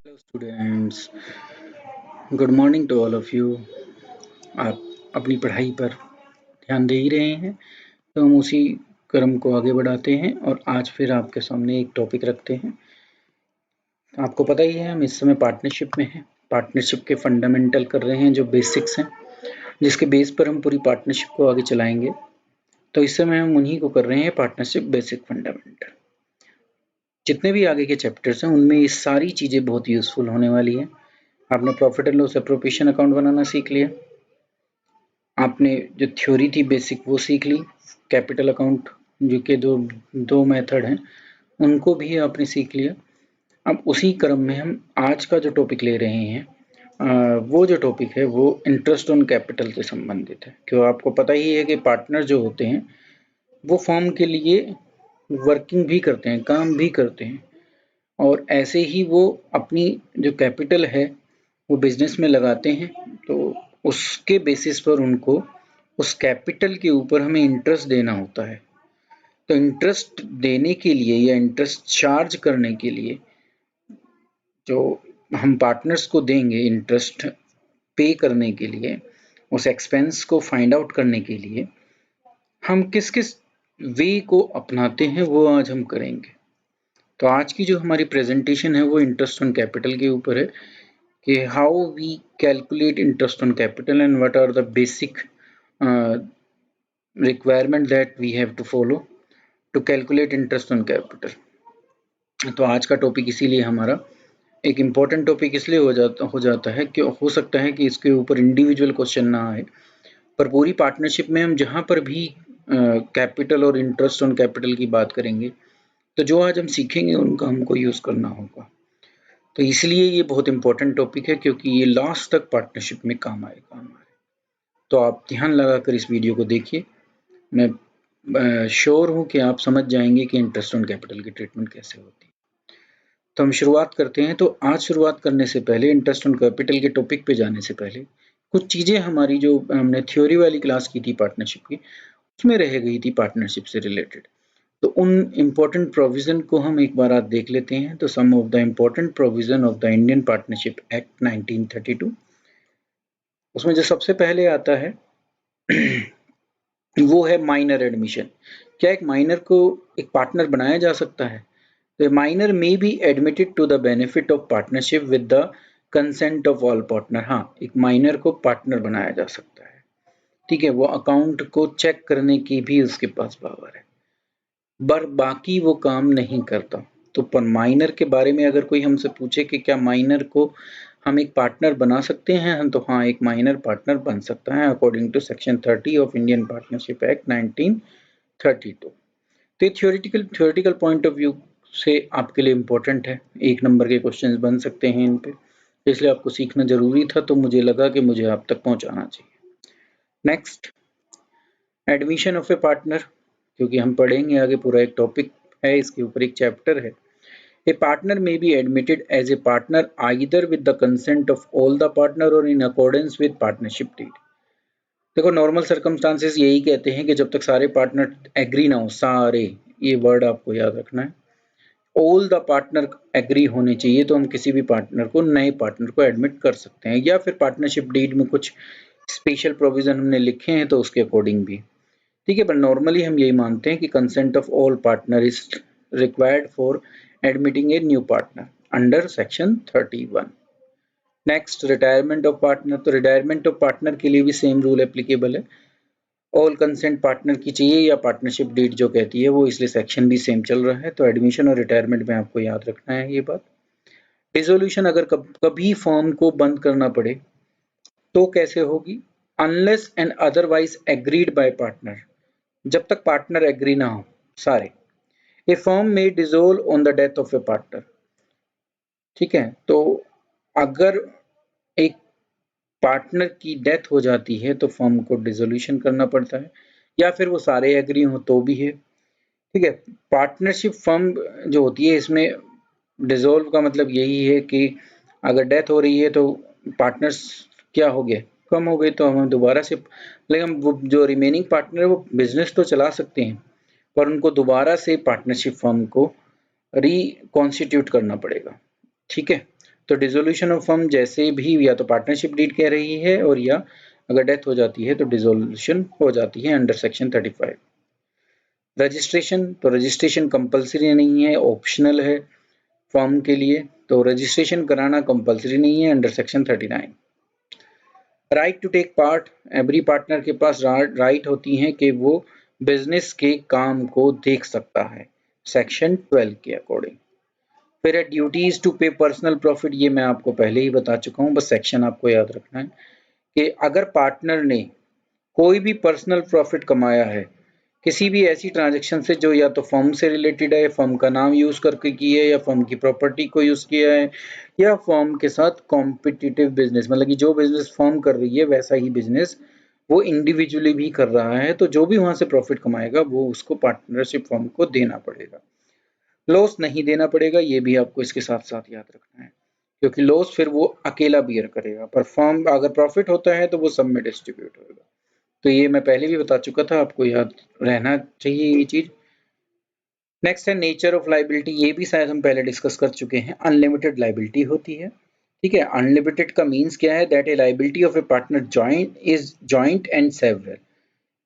Hello students, good morning to all of you. आप अपनी पढ़ाई पर ध्यान दे ही रहे हैं, तो हम उसी क्रम को आगे बढ़ाते हैं और आज फिर आपके सामने एक टॉपिक रखते हैं। आपको पता ही है हम इस समय पार्टनरशिप में हैं। पार्टनरशिप के फंडामेंटल कर रहे हैं, जो बेसिक्स हैं, जिसके बेस पर हम पूरी पार्टनरशिप को आगे चलाएंगे। तो इस समय हम उन्हीं को कर रहे हैं, पार्टनरशिप बेसिक फंडामेंटल। जितने भी आगे के चैप्टर्स हैं उनमें ये सारी चीज़ें बहुत यूजफुल होने वाली हैं। आपने profit and loss appropriation account बनाना सीख लिया, आपने जो थ्योरी थी बेसिक वो सीख ली, कैपिटल अकाउंट जो के दो मेथड हैं उनको भी आपने सीख लिया। अब उसी क्रम में हम आज का जो टॉपिक ले रहे हैं, वो जो टॉपिक है वो इंटरेस्ट ऑन कैपिटल से संबंधित है। क्यों, आपको पता ही है कि पार्टनर जो होते हैं वो फर्म के लिए वर्किंग भी करते हैं, काम भी करते हैं, और ऐसे ही वो अपनी जो कैपिटल है वो बिजनेस में लगाते हैं। तो उसके बेसिस पर उनको उस कैपिटल के ऊपर हमें इंटरेस्ट देना होता है। तो इंटरेस्ट देने के लिए या इंटरेस्ट चार्ज करने के लिए जो हम पार्टनर्स को देंगे, इंटरेस्ट पे करने के लिए, उस एक्सपेंस को फाइंड आउट करने के लिए हम किस किस वे को अपनाते हैं वो आज हम करेंगे। तो आज की जो हमारी प्रेजेंटेशन है वो इंटरेस्ट ऑन कैपिटल के ऊपर है कि how we calculate interest on capital and what are the basic requirement that we have to follow to calculate interest on capital. तो आज का टॉपिक इसीलिए हमारा एक इम्पॉर्टेंट टॉपिक इसलिए हो जाता है कि हो सकता है कि इसके ऊपर इंडिविजुअल क्वेश्चन ना आए, पर पूरी पार्टनरशिप में हम जहाँ पर भी कैपिटल और इंटरेस्ट ऑन कैपिटल की बात करेंगे तो जो आज हम सीखेंगे उनका हमको यूज़ करना होगा। तो इसलिए ये बहुत इंपॉर्टेंट टॉपिक है क्योंकि ये लास्ट तक पार्टनरशिप में काम आएगा हमारे। तो आप ध्यान लगाकर इस वीडियो को देखिए। मैं श्योर हूँ कि आप समझ जाएंगे कि इंटरेस्ट ऑन कैपिटल की ट्रीटमेंट कैसे होती है। तो हम शुरुआत करते हैं। तो आज शुरुआत करने से पहले, इंटरेस्ट ऑन कैपिटल के टॉपिक पे जाने से पहले, कुछ चीज़ें हमारी जो हमने थ्योरी वाली क्लास की थी पार्टनरशिप की, उसमें रह गई थी पार्टनरशिप से रिलेटेड। तो उन इम्पोर्टेंट प्रोविज़न को हम एक बार आज देख लेते हैं। तो some of the important provision of the Indian partnership act 1932, उसमें जो सबसे पहले आता है वो है माइनर एडमिशन। क्या एक माइनर को एक पार्टनर बनाया जा सकता है? The minor may be admitted to the benefit of partnership with the consent of all partner। हाँ, एक माइनर को पार्टनर बनाया जा सकता है, ठीक है। वो अकाउंट को चेक करने की भी उसके पास पावर है, पर बाकी वो काम नहीं करता। तो पर माइनर के बारे में अगर कोई हमसे पूछे कि क्या माइनर को हम एक पार्टनर बना सकते हैं, तो हाँ, एक माइनर पार्टनर बन सकता है according to section 30 of Indian partnership act 1932। तो थ्योरेटिकल पॉइंट ऑफ व्यू से आपके लिए इम्पोर्टेंट है, 1 नंबर के क्वेश्चंस बन सकते हैं इन पे, इसलिए आपको सीखना जरूरी था, तो मुझे लगा कि मुझे आप तक पहुंचाना चाहिए। Next, admission of A partner, क्योंकि हम पढ़ेंगे आगे, पूरा एक टॉपिक है, इसके ऊपर एक चैप्टर है। A partner may be admitted as a partner either with the consent of all the partner or in accordance with partnership deed. देखो, नॉर्मल सर्कमस्टांसेस यही कहते हैं कि जब तक सारे पार्टनर एग्री ना हो, सारे, ये वर्ड आपको याद रखना है, ऑल द पार्टनर एग्री होने चाहिए, तो हम किसी भी पार्टनर को, नए पार्टनर को एडमिट कर सकते हैं, या फिर पार्टनरशिप डीड में कुछ स्पेशल प्रोविजन हमने लिखे हैं तो उसके अकॉर्डिंग भी, ठीक है। पर नॉर्मली हम यही मानते हैं कि consent of all partner is required for admitting a new partner under section 31। Next, retirement of partner. तो रिटायरमेंट ऑफ पार्टनर के लिए भी सेम रूल एप्लीकेबल है, ऑल कंसेंट पार्टनर की चाहिए या पार्टनरशिप डीड जो कहती है वो, इसलिए सेक्शन भी सेम चल रहा है। तो एडमिशन और रिटायरमेंट में आपको याद रखना है ये बात। डिसोल्यूशन, अगर कभी फर्म को बंद करना पड़े तो कैसे होगी? Unless and otherwise agreed by partner, जब तक पार्टनर एग्री ना हो सारे। ए फर्म में dissolve on the death of A partner, ठीक है। तो अगर एक पार्टनर की डेथ हो जाती है तो फर्म को डिसोल्यूशन करना पड़ता है, या फिर वो सारे एग्री हो तो भी है, ठीक है। पार्टनरशिप फर्म जो होती है, इसमें डिसॉल्व का मतलब यही है कि अगर डेथ हो रही है तो पार्टनर्स क्या हो गए, कम हो गए, तो हमें दोबारा से, लेकिन वो जो रिमेनिंग पार्टनर है वो बिजनेस तो चला सकते हैं, पर उनको दोबारा से पार्टनरशिप फर्म को रिकॉन्स्टिट्यूट करना पड़ेगा, ठीक है। तो डिसोल्यूशन ऑफ फर्म जैसे भी या तो पार्टनरशिप डीड कह रही है और या अगर डेथ हो जाती है तो डिसोल्यूशन हो जाती है अंडर सेक्शन 35। रजिस्ट्रेशन, तो रजिस्ट्रेशन कंपलसरी नहीं है, ऑप्शनल है फर्म के लिए, तो रजिस्ट्रेशन कराना कंपलसरी नहीं है under section 39। Right to take part, every partner के पास राइट होती है कि वो बिजनेस के काम को देख सकता है सेक्शन 12 के अकॉर्डिंग। फिर है ड्यूटीज टू पे पर्सनल प्रॉफिट, ये मैं आपको पहले ही बता चुका हूँ, बस सेक्शन आपको याद रखना है कि अगर पार्टनर ने कोई भी पर्सनल प्रॉफिट कमाया है किसी भी ऐसी ट्रांजैक्शन से जो या तो फर्म से रिलेटेड है, फर्म का नाम यूज करके की है, या फर्म की प्रॉपर्टी को यूज किया है, या फर्म के साथ कॉम्पिटिटिव बिजनेस, मतलब कि जो बिजनेस फर्म कर रही है वैसा ही बिजनेस वो इंडिविजुअली भी कर रहा है, तो जो भी वहां से प्रॉफिट कमाएगा वो उसको पार्टनरशिप फर्म को देना पड़ेगा। लॉस नहीं देना पड़ेगा, ये भी आपको इसके साथ साथ याद रखना है, क्योंकि लॉस फिर वो अकेला बियर करेगा, पर फर्म अगर प्रॉफिट होता है तो वो सब में डिस्ट्रीब्यूट होगा। तो ये मैं पहले भी बता चुका था, आपको याद रहना चाहिए ये चीज। नेक्स्ट है नेचर ऑफ लाइबिलिटी, ये भी शायद हम पहले डिस्कस कर चुके हैं। अनलिमिटेड लाइबिलिटी होती है, ठीक है। अनलिमिटेड का मीन्स क्या है, that a liability of A partner joint is joint and several.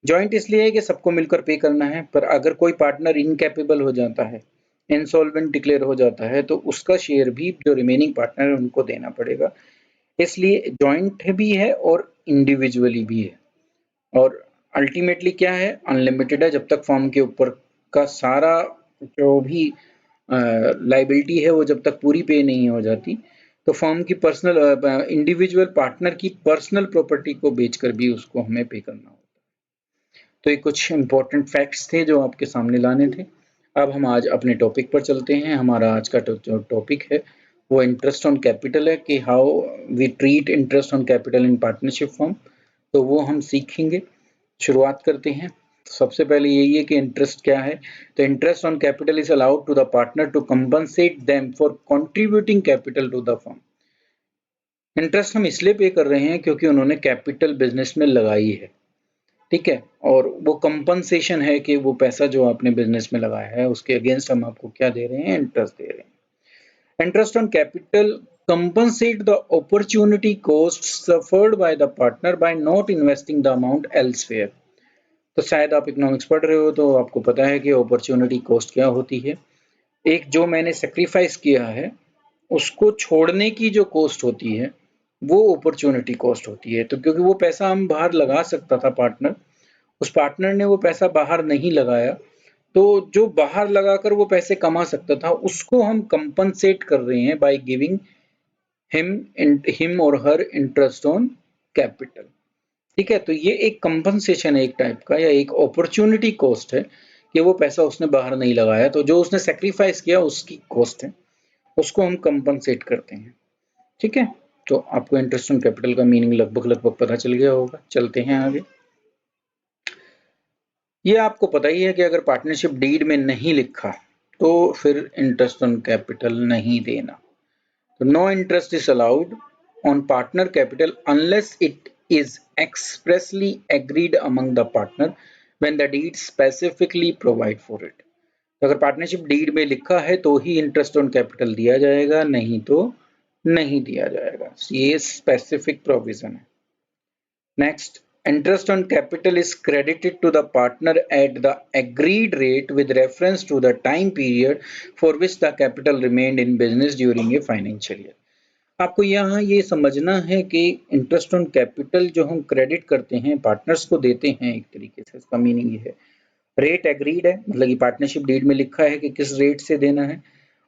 Joint इसलिए है कि सबको मिलकर पे करना है, पर अगर कोई पार्टनर इनकैपेबल हो जाता है, इंसॉल्वेंट डिक्लेयर हो जाता है, तो उसका शेयर भी जो रिमेनिंग पार्टनर है उनको देना पड़ेगा। इसलिए जॉइंट भी है और इंडिविजुअली भी है, और अल्टीमेटली क्या है, अनलिमिटेड है जब तक फर्म के ऊपर का सारा जो भी लाइबिलिटी है वो जब तक पूरी पे नहीं हो जाती, तो फर्म की पर्सनल इंडिविजुअल पार्टनर की पर्सनल प्रॉपर्टी को बेचकर भी उसको हमें पे करना होता है। तो ये कुछ इंपॉर्टेंट फैक्ट्स थे जो आपके सामने लाने थे। अब हम आज अपने टॉपिक पर चलते हैं। हमारा आज का जो टॉपिक है वो इंटरेस्ट ऑन कैपिटल है, कि how we treat interest on capital in partnership firm, तो वो हम सीखेंगे। शुरुआत करते हैं। सबसे पहले यही है कि इंटरेस्ट क्या है। तो interest on capital is allowed to the partner to compensate them for contributing capital to the firm. Interest हम इसलिए पे कर रहे हैं क्योंकि उन्होंने कैपिटल बिजनेस में लगाई है, ठीक है, और वो कंपनसेशन है कि वो पैसा जो आपने बिजनेस में लगाया है उसके अगेंस्ट हम आपको क्या दे रहे हैं, इंटरेस्ट दे रहे हैं। Interest on capital compensate the opportunity cost suffered by the partner by not investing the amount elsewhere। तो शायद आप इकोनॉमिक्स पढ़ रहे हो तो आपको पता है कि अपॉर्चुनिटी कॉस्ट क्या होती है। एक जो मैंने सेक्रीफाइस किया है उसको छोड़ने की जो कॉस्ट होती है वो अपॉर्चुनिटी कॉस्ट होती है। तो क्योंकि वो पैसा हम बाहर लगा सकता था पार्टनर, उस पार्टनर ने वो पैसा बाहर नहीं लगाया, तो जो बाहर लगाकर वो पैसे कमा सकता था उसको हम कंपनसेट कर रहे हैं बाय गिविंग हिम और हर इंटरेस्ट ऑन कैपिटल, ठीक है। तो ये एक कंपनसेशन है एक टाइप का, या एक अपॉर्चुनिटी कॉस्ट है कि वो पैसा उसने बाहर नहीं लगाया, तो जो उसने सेक्रीफाइस किया उसकी कॉस्ट है, उसको हम कंपनसेट करते हैं, ठीक है। तो आपको इंटरेस्ट ऑन कैपिटल का मीनिंग लगभग पता चल गया होगा। चलते हैं आगे। ये आपको पता ही है कि अगर पार्टनरशिप डीड में नहीं लिखा तो फिर इंटरेस्ट ऑन कैपिटल नहीं देना। तो no interest is allowed on partner capital unless it is expressly agreed among the partner when the deed specifically provide for it। तो अगर पार्टनरशिप डीड में लिखा है तो ही इंटरेस्ट ऑन कैपिटल दिया जाएगा, नहीं तो नहीं दिया जाएगा। ये स्पेसिफिक प्रोविजन है। Next, interest on capital is credited to the partner at the agreed rate with reference to the time period for which the capital remained in business during a financial year। आपको यहाँ ये समझना है कि interest on capital जो हम credit करते हैं पार्टनर्स को देते हैं, एक तरीके से इसका मीनिंग ये है, रेट एग्रीड है, मतलब कि पार्टनरशिप डीड में लिखा है कि किस रेट से देना है,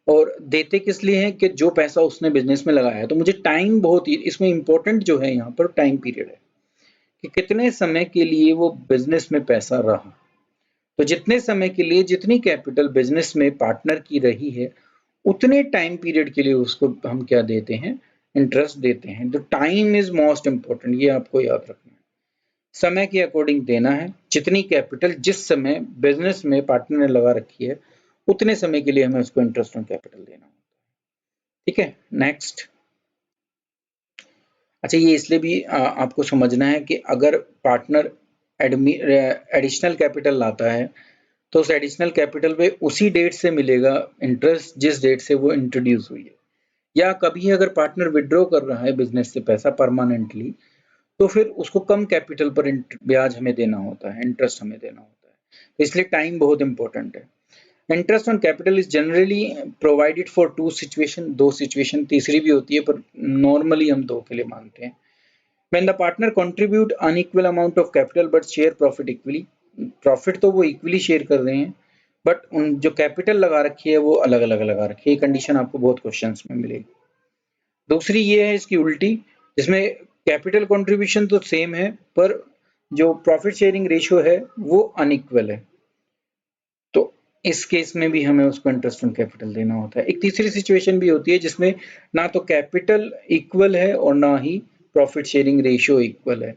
और देते किस लिए है कि जो पैसा उसने बिजनेस में लगाया है। तो मुझे टाइम बहुत ही इसमें इंपॉर्टेंट जो है यहाँ पर टाइम पीरियड है कि कितने समय के लिए वो बिजनेस में पैसा रहा। तो जितने समय के लिए जितनी कैपिटल बिजनेस में पार्टनर की रही है उतने टाइम पीरियड के लिए उसको हम क्या देते हैं, इंटरेस्ट देते हैं। तो टाइम इज मोस्ट इंपॉर्टेंट, ये आपको याद रखना है। समय के अकॉर्डिंग देना है, जितनी कैपिटल जिस समय बिजनेस में पार्टनर ने लगा रखी है उतने समय के लिए हमें उसको इंटरेस्ट ऑन कैपिटल देना होता है, ठीक है। नेक्स्ट, अच्छा ये इसलिए भी आपको समझना है कि अगर पार्टनर एडिशनल कैपिटल लाता है तो उस एडिशनल कैपिटल पे उसी डेट से मिलेगा इंटरेस्ट जिस डेट से वो इंट्रोड्यूस हुई है। या कभी अगर पार्टनर विड्रॉ कर रहा है बिजनेस से पैसा परमानेंटली, तो फिर उसको कम कैपिटल पर ब्याज हमें देना होता है, इंटरेस्ट हमें देना होता है। इसलिए टाइम बहुत इंपॉर्टेंट है। Interest on capital is generally provided for 2 situation, 2 situation, तीसरी भी होती है पर नॉर्मली हम 2 के लिए मानते हैं। When the partner contribute unequal amount of capital but share profit equally, profit तो वो इक्वली शेयर कर रहे हैं बट उन जो कैपिटल लगा रखी है वो अलग अलग लगा रखी है। ये कंडीशन आपको बहुत क्वेश्चंस में मिलेगी। दूसरी ये है इसकी उल्टी, जिसमें कैपिटल कंट्रीब्यूशन तो सेम है पर जो प्रॉफिट शेयरिंग रेशियो है वो अनइक्वल है, तो इस केस में भी हमें उसको इंटरेस्ट ऑन कैपिटल देना होता है। एक तीसरी सिचुएशन भी होती है जिसमें ना तो कैपिटल इक्वल है और ना ही प्रॉफिट शेयरिंग रेशियो इक्वल है,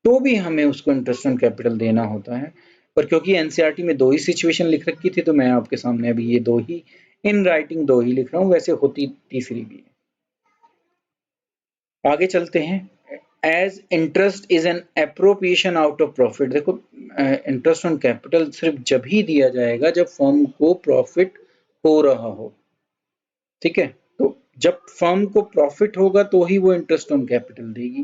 तो भी हमें उसको इंटरेस्ट ऑन कैपिटल देना होता है। पर क्योंकि एनसीईआरटी में 2 ही सिचुएशन लिख रखी थी तो मैं आपके सामने अभी ये 2 ही इन राइटिंग 2 ही लिख रहा हूँ, वैसे होती तीसरी भी है। आगे चलते हैं। As interest is an appropriation out of profit. देखो इंटरेस्ट ऑन कैपिटल सिर्फ जब ही दिया जाएगा जब फर्म को प्रॉफिट हो रहा हो, ठीक है। तो जब फर्म को प्रॉफिट होगा तो ही वो इंटरेस्ट ऑन कैपिटल देगी,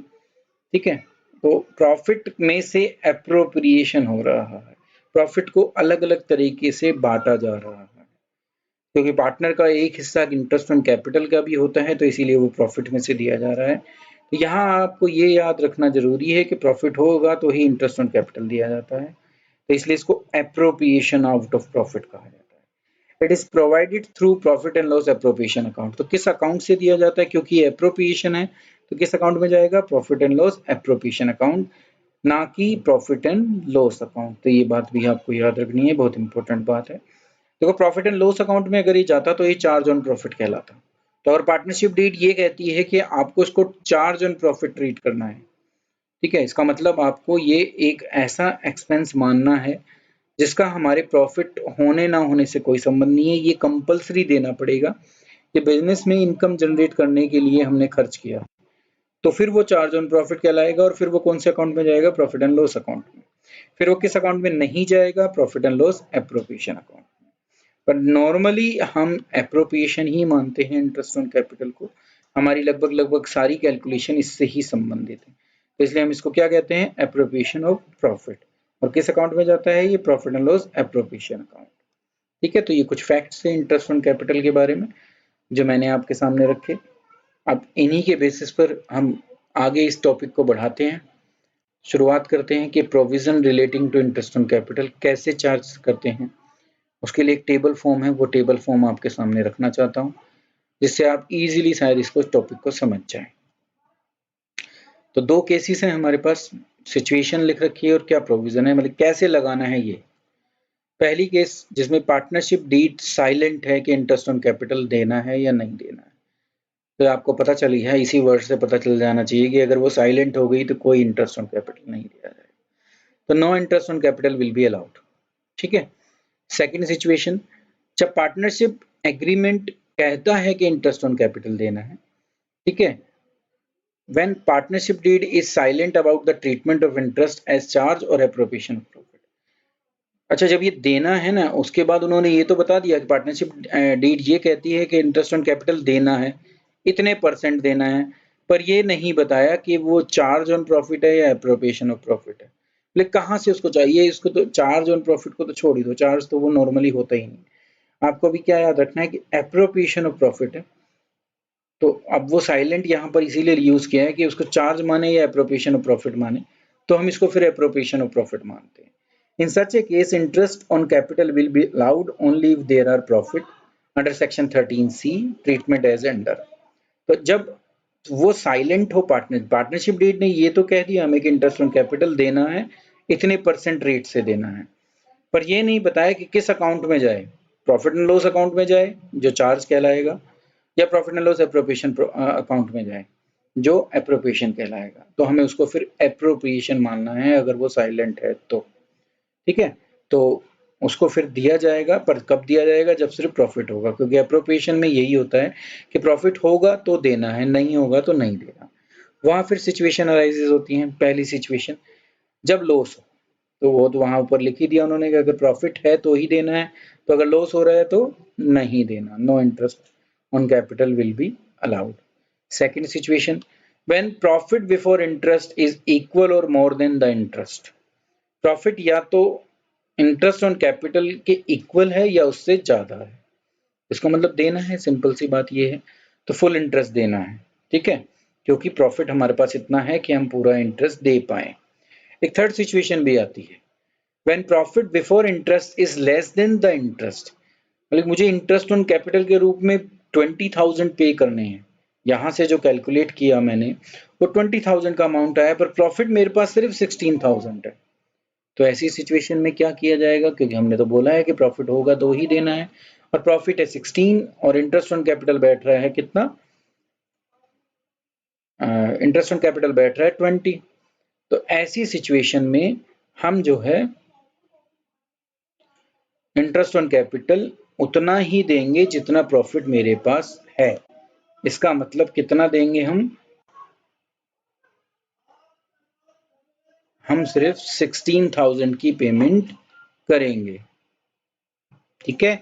ठीक है। तो प्रॉफिट में से एप्रोप्रिएशन हो रहा है, प्रॉफिट को अलग अलग तरीके से बांटा जा रहा है, क्योंकि पार्टनर का एक हिस्सा इंटरेस्ट ऑन कैपिटल का भी होता है तो इसीलिए वो प्रॉफिट में से दिया जा रहा है। तो यहाँ आपको ये याद रखना जरूरी है कि प्रॉफिट होगा तो ही इंटरेस्ट ऑन कैपिटल दिया जाता है, तो इसलिए इसको एप्रोप्रिएशन आउट ऑफ प्रॉफिट कहा जाता है। It is provided through profit and loss appropriation account. तो किस अकाउंट से दिया जाता है, क्योंकि एप्रोप्रिएशन है तो किस अकाउंट में जाएगा, profit and loss appropriation account, ना कि प्रॉफिट एंड लॉस अकाउंट। तो ये बात भी आपको याद रखनी है, बहुत इंपॉर्टेंट बात है। देखो प्रॉफिट एंड लॉस अकाउंट में अगर ये जाता तो ये चार्ज ऑन प्रॉफिट कहलाता। तो अगर पार्टनरशिप डीड ये कहती है कि आपको इसको चार्ज ऑन प्रॉफिट ट्रीट करना है, ठीक है, इसका मतलब आपको ये एक ऐसा एक्सपेंस मानना है जिसका हमारे प्रॉफिट होने ना होने से कोई संबंध नहीं है, ये कंपलसरी देना पड़ेगा। ये बिजनेस में इनकम जनरेट करने के लिए हमने खर्च किया, तो फिर वो चार्ज ऑन प्रॉफिट कहलाएगा और फिर वो कौन से अकाउंट में जाएगा, प्रॉफिट एंड लॉस अकाउंट में। फिर वो किस अकाउंट में नहीं जाएगा, profit and loss appropriation account. पर नॉर्मली हम एप्रोप्रिएशन ही मानते हैं इंटरेस्ट ऑन कैपिटल को, हमारी लगभग लगभग सारी कैलकुलेशन इससे ही संबंधित है, तो इसलिए हम इसको क्या कहते हैं, एप्रोप्रिएशन ऑफ प्रॉफिट। और किस अकाउंट में जाता है ये, profit and loss appropriation account, ठीक है। तो ये कुछ फैक्ट्स हैं इंटरेस्ट ऑन कैपिटल के बारे में जो मैंने आपके सामने रखे। अब इन्हीं के बेसिस पर हम आगे इस टॉपिक को बढ़ाते हैं। शुरुआत करते हैं कि provision relating to interest on capital कैसे चार्ज करते हैं। उसके लिए एक टेबल फॉर्म है, वो टेबल फॉर्म आपके सामने रखना चाहता हूँ जिससे आप इजीली शायद इसको टॉपिक को समझ जाएं। तो 2 केसेस हैं हमारे पास, सिचुएशन लिख रखी है और क्या प्रोविजन है, मतलब कैसे लगाना है ये। पहली केस जिसमें पार्टनरशिप डीड साइलेंट है कि इंटरेस्ट ऑन कैपिटल देना है या नहीं देना है, तो आपको पता चली है, इसी वर्ड से पता चल जाना चाहिए कि अगर वो साइलेंट हो गई तो कोई इंटरेस्ट ऑन कैपिटल नहीं दिया जाएगा, तो no interest on capital will be allowed, ठीक है। सेकंड सिचुएशन, जब पार्टनरशिप एग्रीमेंट कहता है कि इंटरेस्ट ऑन कैपिटल देना है, ठीक है, when partnership deed is silent about the treatment of interest as charge और एप्रोप्रिएशन ऑफ प्रॉफिट। अच्छा, जब ये देना है ना उसके बाद उन्होंने ये तो बता दिया कि पार्टनरशिप डीड ये कहती है कि इंटरेस्ट ऑन कैपिटल देना है, इतने % देना है, पर ये नहीं बताया कि वो चार्ज ऑन प्रॉफिट है या एप्रोप्रिएशन ऑफ प्रॉफिट है। लेकिन कहाँ से उसको चाहिए, इसको तो चार्ज ऑन प्रॉफिट को तो छोड़ ही दो, चार्ज तो वो नॉर्मली होता ही नहीं। आपको भी क्या याद रखना है कि एप्रोप्रिएशन ऑफ प्रॉफिट है, तो अब वो साइलेंट यहाँ पर इसीलिए यूज किया है कि उसको चार्ज माने या एप्रोप्रिएशन ऑफ प्रॉफिट माने, तो हम इसको फिर एप्रोप्रिएशन ऑफ प्रॉफिट मानते हैं। In such a case interest on capital will be allowed only if there are profit under section 13C treatment as under. तो जब वो साइलेंट हो, पार्टनरशिप डीड ने ये तो कह दिया हमें कि इंटरेस्ट ऑन कैपिटल देना है, इतने % रेट से देना है, पर ये नहीं बताया कि किस अकाउंट में जाए, प्रॉफिट एंड लॉस अकाउंट में जाए जो चार्ज कहलाएगा, या profit and loss appropriation account में जाए जो एप्रोप्रिएशन कहलाएगा। तो हमें उसको फिर एप्रोप्रिएशन मानना है अगर वो साइलेंट है तो, ठीक है। तो उसको फिर दिया जाएगा, पर कब दिया जाएगा, जब सिर्फ प्रॉफिट होगा, क्योंकि एप्रोप्रिएशन में यही होता है कि प्रॉफिट होगा तो देना है, नहीं होगा तो नहीं देना। वहां फिर सिचुएशन अराइजेज होती हैं। पहली सिचुएशन जब लॉस हो, तो वो तो वहां ऊपर लिख ही दिया उन्होंने कि अगर प्रॉफिट है तो ही देना है, तो अगर लॉस हो रहा है तो नहीं देना, no interest on capital will be allowed. Second situation, when profit before interest is equal or more than the interest. Profit या तो इंटरेस्ट ऑन कैपिटल के इक्वल है या उससे ज्यादा है, इसको मतलब देना है, सिंपल सी बात ये है, तो फुल इंटरेस्ट देना है, ठीक है, क्योंकि प्रॉफिट हमारे पास इतना है कि हम पूरा इंटरेस्ट दे पाए। एक थर्ड सिचुएशन भी आती है, when profit before interest is less than the interest, मतलब मुझे इंटरेस्ट ऑन कैपिटल के रूप में 20,000 पे करने हैं, यहाँ से जो कैलकुलेट किया मैंने वो 20,000 का अमाउंट आया, पर प्रॉफिट मेरे पास सिर्फ 16,000 है। तो ऐसी सिचुएशन में क्या किया जाएगा, क्योंकि हमने तो बोला है कि प्रॉफिट होगा तो ही देना है, और प्रॉफिट है 16 और इंटरेस्ट ऑन कैपिटल बैठ रहा है कितना, इंटरेस्ट ऑन कैपिटल बैठ रहा है 20। तो ऐसी सिचुएशन में हम जो है इंटरेस्ट ऑन कैपिटल उतना ही देंगे जितना प्रॉफिट मेरे पास है। इसका मतलब कितना देंगे हम सिर्फ 16,000 की पेमेंट करेंगे, ठीक है।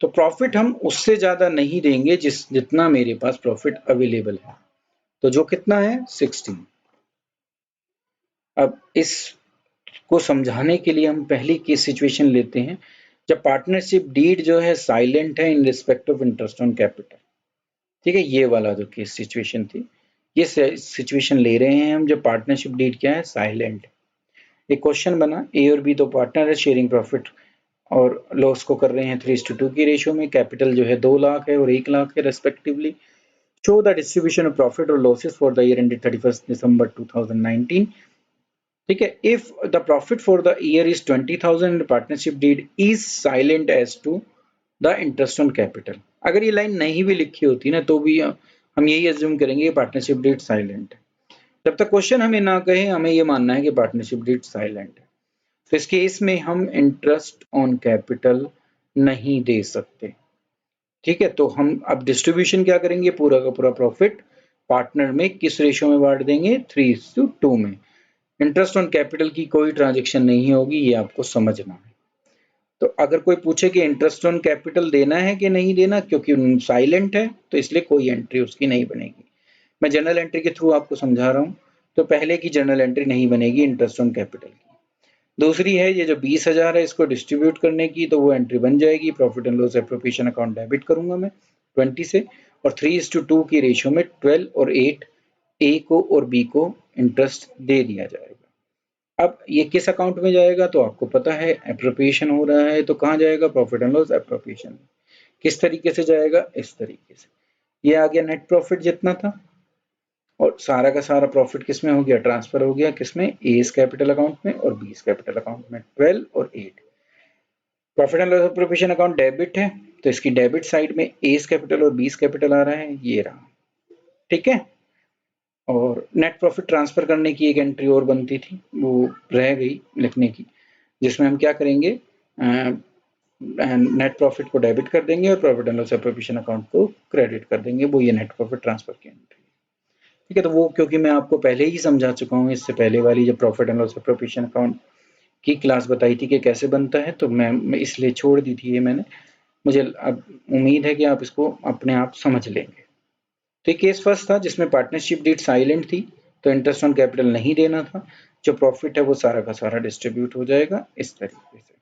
तो प्रॉफिट हम उससे ज्यादा नहीं देंगे जितना मेरे पास प्रॉफिट अवेलेबल है, तो जो कितना है 16। अब इसको समझाने के लिए हम पहली केस सिचुएशन लेते हैं जब पार्टनरशिप डीड जो है साइलेंट है in respect of interest on capital, ठीक है। ये वाला जो केस सिचुएशन थी, ये सिचुएशन ले रहे हैं हम जब पार्टनरशिप डीड क्या है, साइलेंट। एक क्वेश्चन बना, ए और बी दो पार्टनर है, शेयरिंग प्रॉफिट और लॉस को कर रहे हैं 3:2 की रेशियो में, कैपिटल जो है 2 लाख है और 1 लाख है respectively. Show the distribution of profit और losses for the year ended 31 December 2019, ठीक है। If the profit for the year is 20,000 and partnership deed is silent as to the interest on capital. अगर ये लाइन नहीं भी लिखी होती ना तो भी हम यही अज्यूम करेंगे पार्टनरशिप डीड साइलेंट है। जब तक क्वेश्चन हमें ना कहे हमें ये मानना है कि पार्टनरशिप डीड साइलेंट है। तो इस केस में हम इंटरेस्ट ऑन कैपिटल नहीं दे सकते, ठीक है। तो हम अब डिस्ट्रीब्यूशन क्या करेंगे, पूरा का पूरा प्रॉफिट पार्टनर में किस रेशियो में बांट देंगे, 3:2 में। इंटरेस्ट ऑन कैपिटल की कोई ट्रांजेक्शन नहीं होगी, ये आपको समझना है। तो अगर कोई पूछे कि इंटरेस्ट ऑन कैपिटल देना है कि नहीं देना, क्योंकि साइलेंट है तो इसलिए कोई एंट्री उसकी नहीं बनेगी। मैं जनरल एंट्री के थ्रू आपको समझा रहा हूँ, तो पहले की जनरल एंट्री नहीं बनेगी इंटरेस्ट ऑन कैपिटल की। दूसरी है ये जो 20,000 है इसको डिस्ट्रीब्यूट करने की, तो वो एंट्री बन जाएगी, profit and loss appropriation account debit करूंगा मैं 20 से, और 3:2 की रेशियो में 12 और 8 ए को और बी को इंटरेस्ट दे दिया जाएगा। अब ये किस अकाउंट में जाएगा, तो आपको पता है एप्रोप्रिएशन हो रहा है, तो कहाँ जाएगा, प्रॉफिट एंड लॉस एप्रोप्रिएशन। किस तरीके से जाएगा, इस तरीके से। ये आ गया नेट प्रॉफिट जितना था, और सारा का सारा प्रॉफिट किस में हो गया, ट्रांसफर हो गया किसमें, एस कैपिटल अकाउंट में और बीस कैपिटल अकाउंट में, 12 और 8। Profit and loss appropriation account debit है, तो इसकी डेबिट साइड में एस कैपिटल और बीस कैपिटल आ रहा है, ये रहा, ठीक है। और नेट प्रॉफिट ट्रांसफर करने की एक एंट्री और बनती थी, वो रह गई लिखने की, जिसमें हम क्या करेंगे, नेट प्रॉफिट को डेबिट कर देंगे और profit and loss appropriation account को क्रेडिट कर देंगे, वो ये नेट प्रॉफिट ट्रांसफर की एंट्री, ठीक है। तो वो क्योंकि मैं आपको पहले ही समझा चुका हूँ, इससे पहले वाली जब profit and loss appropriation account की क्लास बताई थी कि कैसे बनता है, तो मैं इसलिए छोड़ दी थी ये मैंने, मुझे अब उम्मीद है कि आप इसको अपने आप समझ लेंगे। तो केस फर्स्ट था जिसमें पार्टनरशिप डीड साइलेंट थी, तो इंटरेस्ट ऑन कैपिटल नहीं देना था, जो प्रॉफिट है वो सारा का सारा डिस्ट्रीब्यूट हो जाएगा इस तरीके से।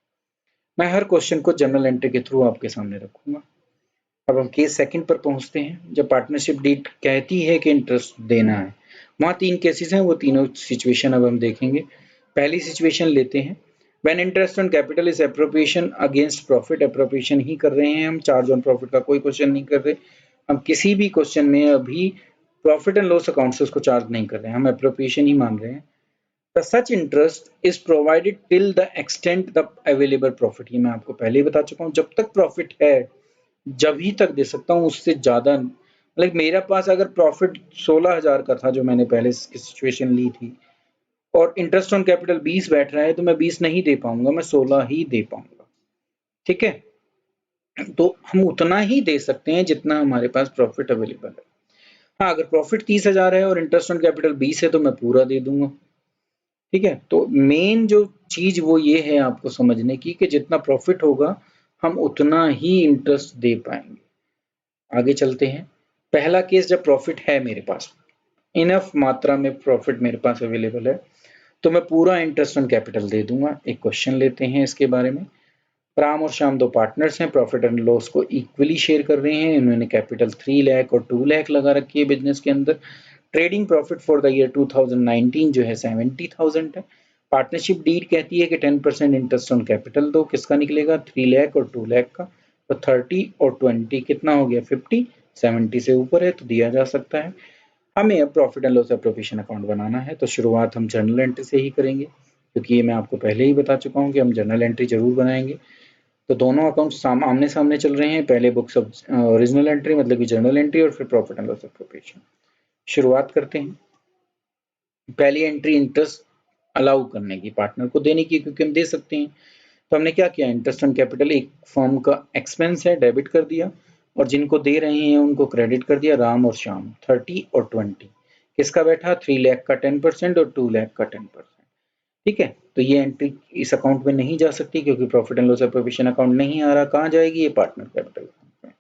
मैं हर क्वेश्चन को जनरल एंट्री के थ्रू आपके सामने रखूंगा। अब हम केस सेकंड पर पहुंचते हैं, जब पार्टनरशिप डीड कहती है कि इंटरेस्ट देना है। वहाँ 3 केसेस हैं, वो तीनों सिचुएशन अब हम देखेंगे। पहली सिचुएशन लेते हैं, when interest on capital is appropriation against profit, appropriation ही कर रहे हैं हम, चार्ज ऑन प्रॉफिट का कोई क्वेश्चन नहीं कर रहे। हम किसी भी क्वेश्चन में अभी प्रॉफिट एंड लॉस अकाउंट से उसको चार्ज नहीं कर रहे हैं, हम एप्रोप्रिएशन ही मान रहे हैं। The such interest is provided till the extent the available profit, ये मैं आपको पहले ही बता चुका हूँ, जब तक प्रॉफिट है जब ही तक दे सकता हूँ, उससे ज्यादा लाइक मेरे पास अगर प्रॉफिट 16,000 का था जो मैंने पहले की सिचुएशन ली थी, और इंटरेस्ट ऑन कैपिटल 20 बैठ रहा है, तो मैं 20 नहीं दे पाऊंगा, मैं 16 ही दे पाऊंगा, ठीक है। तो हम उतना ही दे सकते हैं जितना हमारे पास प्रॉफिट अवेलेबल है। हाँ, अगर प्रॉफिट 30,000 है और इंटरेस्ट ऑन कैपिटल 20 है तो मैं पूरा दे दूंगा, ठीक है। तो मेन जो चीज वो ये है आपको समझने की कि जितना प्रॉफिट होगा हम उतना ही इंटरेस्ट दे पाएंगे। आगे चलते हैं, पहला केस जब प्रॉफिट है मेरे पास, इनफ मात्रा में प्रॉफिट मेरे पास अवेलेबल है, तो मैं पूरा इंटरेस्ट ऑन कैपिटल दे दूंगा। एक क्वेश्चन लेते हैं इसके बारे में। राम और श्याम दो पार्टनर्स हैं, प्रॉफिट एंड लॉस को इक्वली शेयर कर रहे हैं। इन्होंने कैपिटल 3 लाख और 2 लाख लगा रखी है बिजनेस के अंदर। Trading profit for the year 2019 जो है 70,000 है। पार्टनरशिप डीड कहती है कि 10% इंटरेस्ट ऑन कैपिटल दो, किसका निकलेगा 3 लाख और 2 लाख का, तो 30 और 20 कितना हो गया 50, 70 से ऊपर है तो दिया जा सकता है। हमें अब profit and loss appropriation account बनाना है, तो शुरुआत हम जर्नल एंट्री से ही करेंगे, क्योंकि ये मैं आपको पहले ही बता चुका हूँ कि हम जर्नल एंट्री जरूर बनाएंगे। तो दोनों अकाउंट आमने सामने चल रहे हैं, पहले बुक्स ऑफ ओरिजिनल एंट्री मतलब कि जर्नल एंट्री और फिर प्रॉफिट एंड लॉस एप्रोप्रिएशन। शुरुआत करते हैं। पहली एंट्री इंटरेस्ट अलाउ करने की, पार्टनर को देने की, क्योंकि हम दे सकते हैं। तो हमने क्या किया, इंटरेस्ट ऑन कैपिटल एक फर्म का एक्सपेंस है, डेबिट कर दिया, और जिनको दे रहे हैं उनको क्रेडिट कर दिया, राम और श्याम 30 और 20। किसका बैठा 3 लाख का 10% और 2 लाख का 10%। ठीक है, तो ये एंट्री इस अकाउंट में नहीं जा सकती क्योंकि profit and loss appropriation account नहीं आ रहा। कहाँ जाएगी, ये पार्टनर कैपिटल अकाउंट में।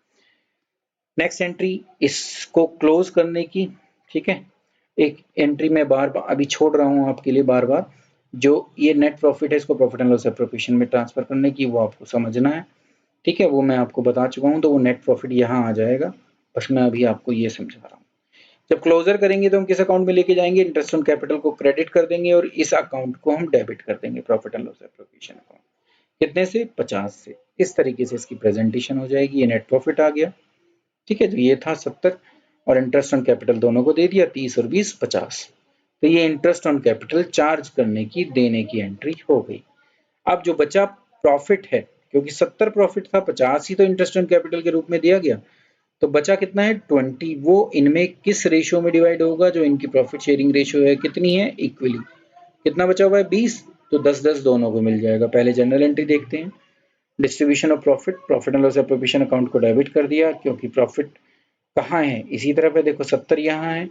नेक्स्ट एंट्री इसको क्लोज करने की। ठीक है, एक एंट्री में बार बार अभी छोड़ रहा हूँ आपके लिए, बार बार जो ये नेट प्रॉफिट है इसको प्रॉफिट एंड लॉस एप्रोप्रिएशन में ट्रांसफर करने की, वो आपको समझना है। ठीक है, वो मैं आपको बता चुका हूँ, तो वो नेट प्रॉफिट यहाँ आ जाएगा, बस मैं अभी आपको ये समझा रहा हूँ। जब क्लोजर करेंगे तो हम किस अकाउंट में लेके जाएंगे, इंटरेस्ट ऑन कैपिटल को क्रेडिट कर देंगे और इस अकाउंट को हम डेबिट कर देंगे, profit and loss appropriation account. कितने से 50 से। इस तरीके से इसकी प्रेजेंटेशन हो जाएगी। ये नेट प्रॉफिट आ गया। ठीक है, तो ये था 70 और इंटरेस्ट ऑन कैपिटल दोनों को दे दिया, 30 और 20 50। तो ये इंटरेस्ट ऑन कैपिटल चार्ज करने की, देने की एंट्री हो गई। अब जो बचा प्रॉफिट है, क्योंकि 70 प्रॉफिट था, 50 ही तो इंटरेस्ट ऑन कैपिटल के रूप में दिया गया, तो बचा कितना है 20। वो इनमें किस रेशियो में डिवाइड होगा, जो इनकी प्रॉफिट शेयरिंग रेशियो है कितनी है, इक्वली। कितना बचा हुआ है 20, तो 10-10 दोनों को मिल जाएगा। पहले जनरल एंट्री देखते हैं। Distribution of profit, profit and loss appropriation account को डेबिट कर दिया, क्योंकि प्रॉफिट कहाँ है, इसी तरफ है, देखो 70 यहाँ है।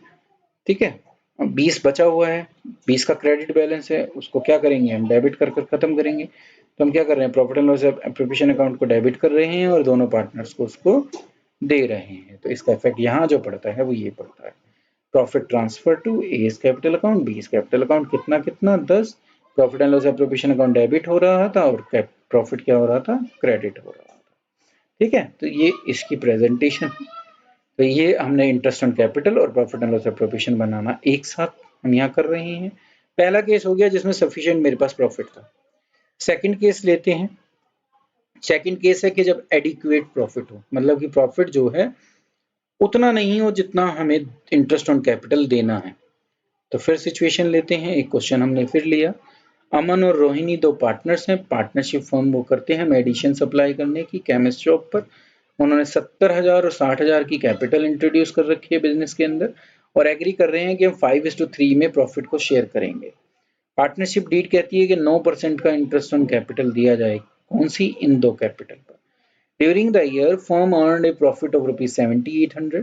ठीक है, 20 बचा हुआ है, 20 का क्रेडिट बैलेंस है, उसको क्या करेंगे हम, डेबिट कर कर खत्म करेंगे। तो हम क्या कर रहे हैं, profit and loss appropriation account को डेबिट कर रहे हैं और दोनों पार्टनर्स को उसको दे रहे हैं। तो इसका इफेक्ट यहाँ जो पड़ता है वो ये पड़ता है, profit transfer to as capital account, B's capital account, कितना कितना 10। Profit and loss appropriation account debit हो रहा था और प्रॉफिट क्या हो रहा था, क्रेडिट हो रहा था। ठीक है, तो ये इसकी प्रेजेंटेशन। तो ये हमने इंटरेस्ट ऑन कैपिटल और प्रॉफिट एंड लॉस एप्रोप्रिएशन बनाना एक साथ हम यहाँ कर रहे हैं। पहला केस हो गया जिसमें सफिशिएंट मेरे पास प्रॉफिट था। सेकंड केस लेते हैं। सेकंड केस है कि जब एडिक्वेट प्रॉफिट हो, मतलब कि प्रॉफिट जो है उतना नहीं हो जितना हमें इंटरेस्ट ऑन कैपिटल देना है। तो फिर सिचुएशन लेते हैं, एक क्वेश्चन हमने फिर लिया। अमन और रोहिणी दो पार्टनर्स हैं, पार्टनरशिप फॉर्म वो करते हैं मेडिसिन सप्लाई करने की केमिस्ट शॉप पर। उन्होंने 70,000 और 60,000 की कैपिटल इंट्रोड्यूस कर रखी है बिजनेस के अंदर और एग्री कर रहे हैं कि हम 5:3 में प्रॉफिट को शेयर करेंगे। पार्टनरशिप डीड कहती है कि 9% का इंटरेस्ट ऑन कैपिटल दिया जाए, कौन सी, इन दो कैपिटल पर। During the year firm earn A profit of ₹7800।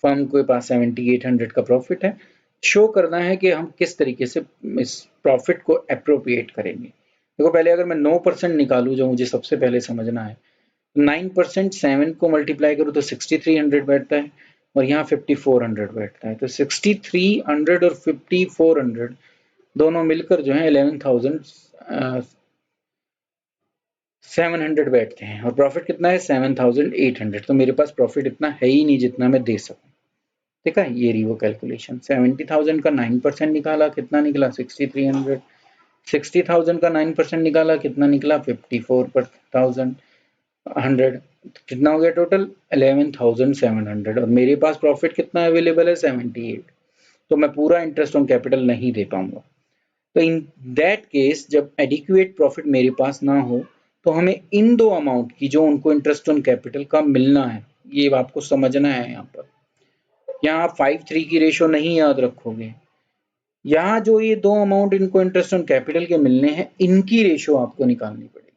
Firm के पास 7800 का प्रॉफिट है। शो करना है कि हम किस तरीके से इस प्रॉफिट को अप्रोप्रिएट करेंगे। देखो पहले अगर मैं 9% निकालूं, जो मुझे सबसे पहले समझना है, 9% 7 को मल्टीप्लाई करूँ तो 6300 बैठता है और यहाँ 5400 बैठता है। तो 6300 और 5400 दोनों मिलकर जो है 11,700 बैठते हैं और प्रॉफिट कितना है 7,800। तो मेरे पास प्रॉफिट इतना है ही नहीं जितना मैं दे सकूं। ठीक है, ये रही वो कैलकुलेशन। 70,000 का 9% निकाला, कितना निकला 6300। 60,000 का 9% निकाला, कितना निकला 54,000 100। कितना हो गया टोटल 11,700 और मेरे पास प्रॉफिट कितना अवेलेबल है 78। तो मैं पूरा इंटरेस्ट ऑन कैपिटल नहीं दे पाऊंगा। तो इन दैट केस जब एडिक्वेट प्रॉफिट मेरे पास ना हो, तो हमें इन दो अमाउंट की जो उनको इंटरेस्ट ऑन कैपिटल का मिलना है, ये आपको समझना है। यहाँ पर यहाँ आप 5:3 की रेशो नहीं याद रखोगे, यहाँ जो ये दो अमाउंट इनको इंटरेस्ट ऑन कैपिटल के मिलने हैं, इनकी रेशो आपको निकालनी पड़ेगी।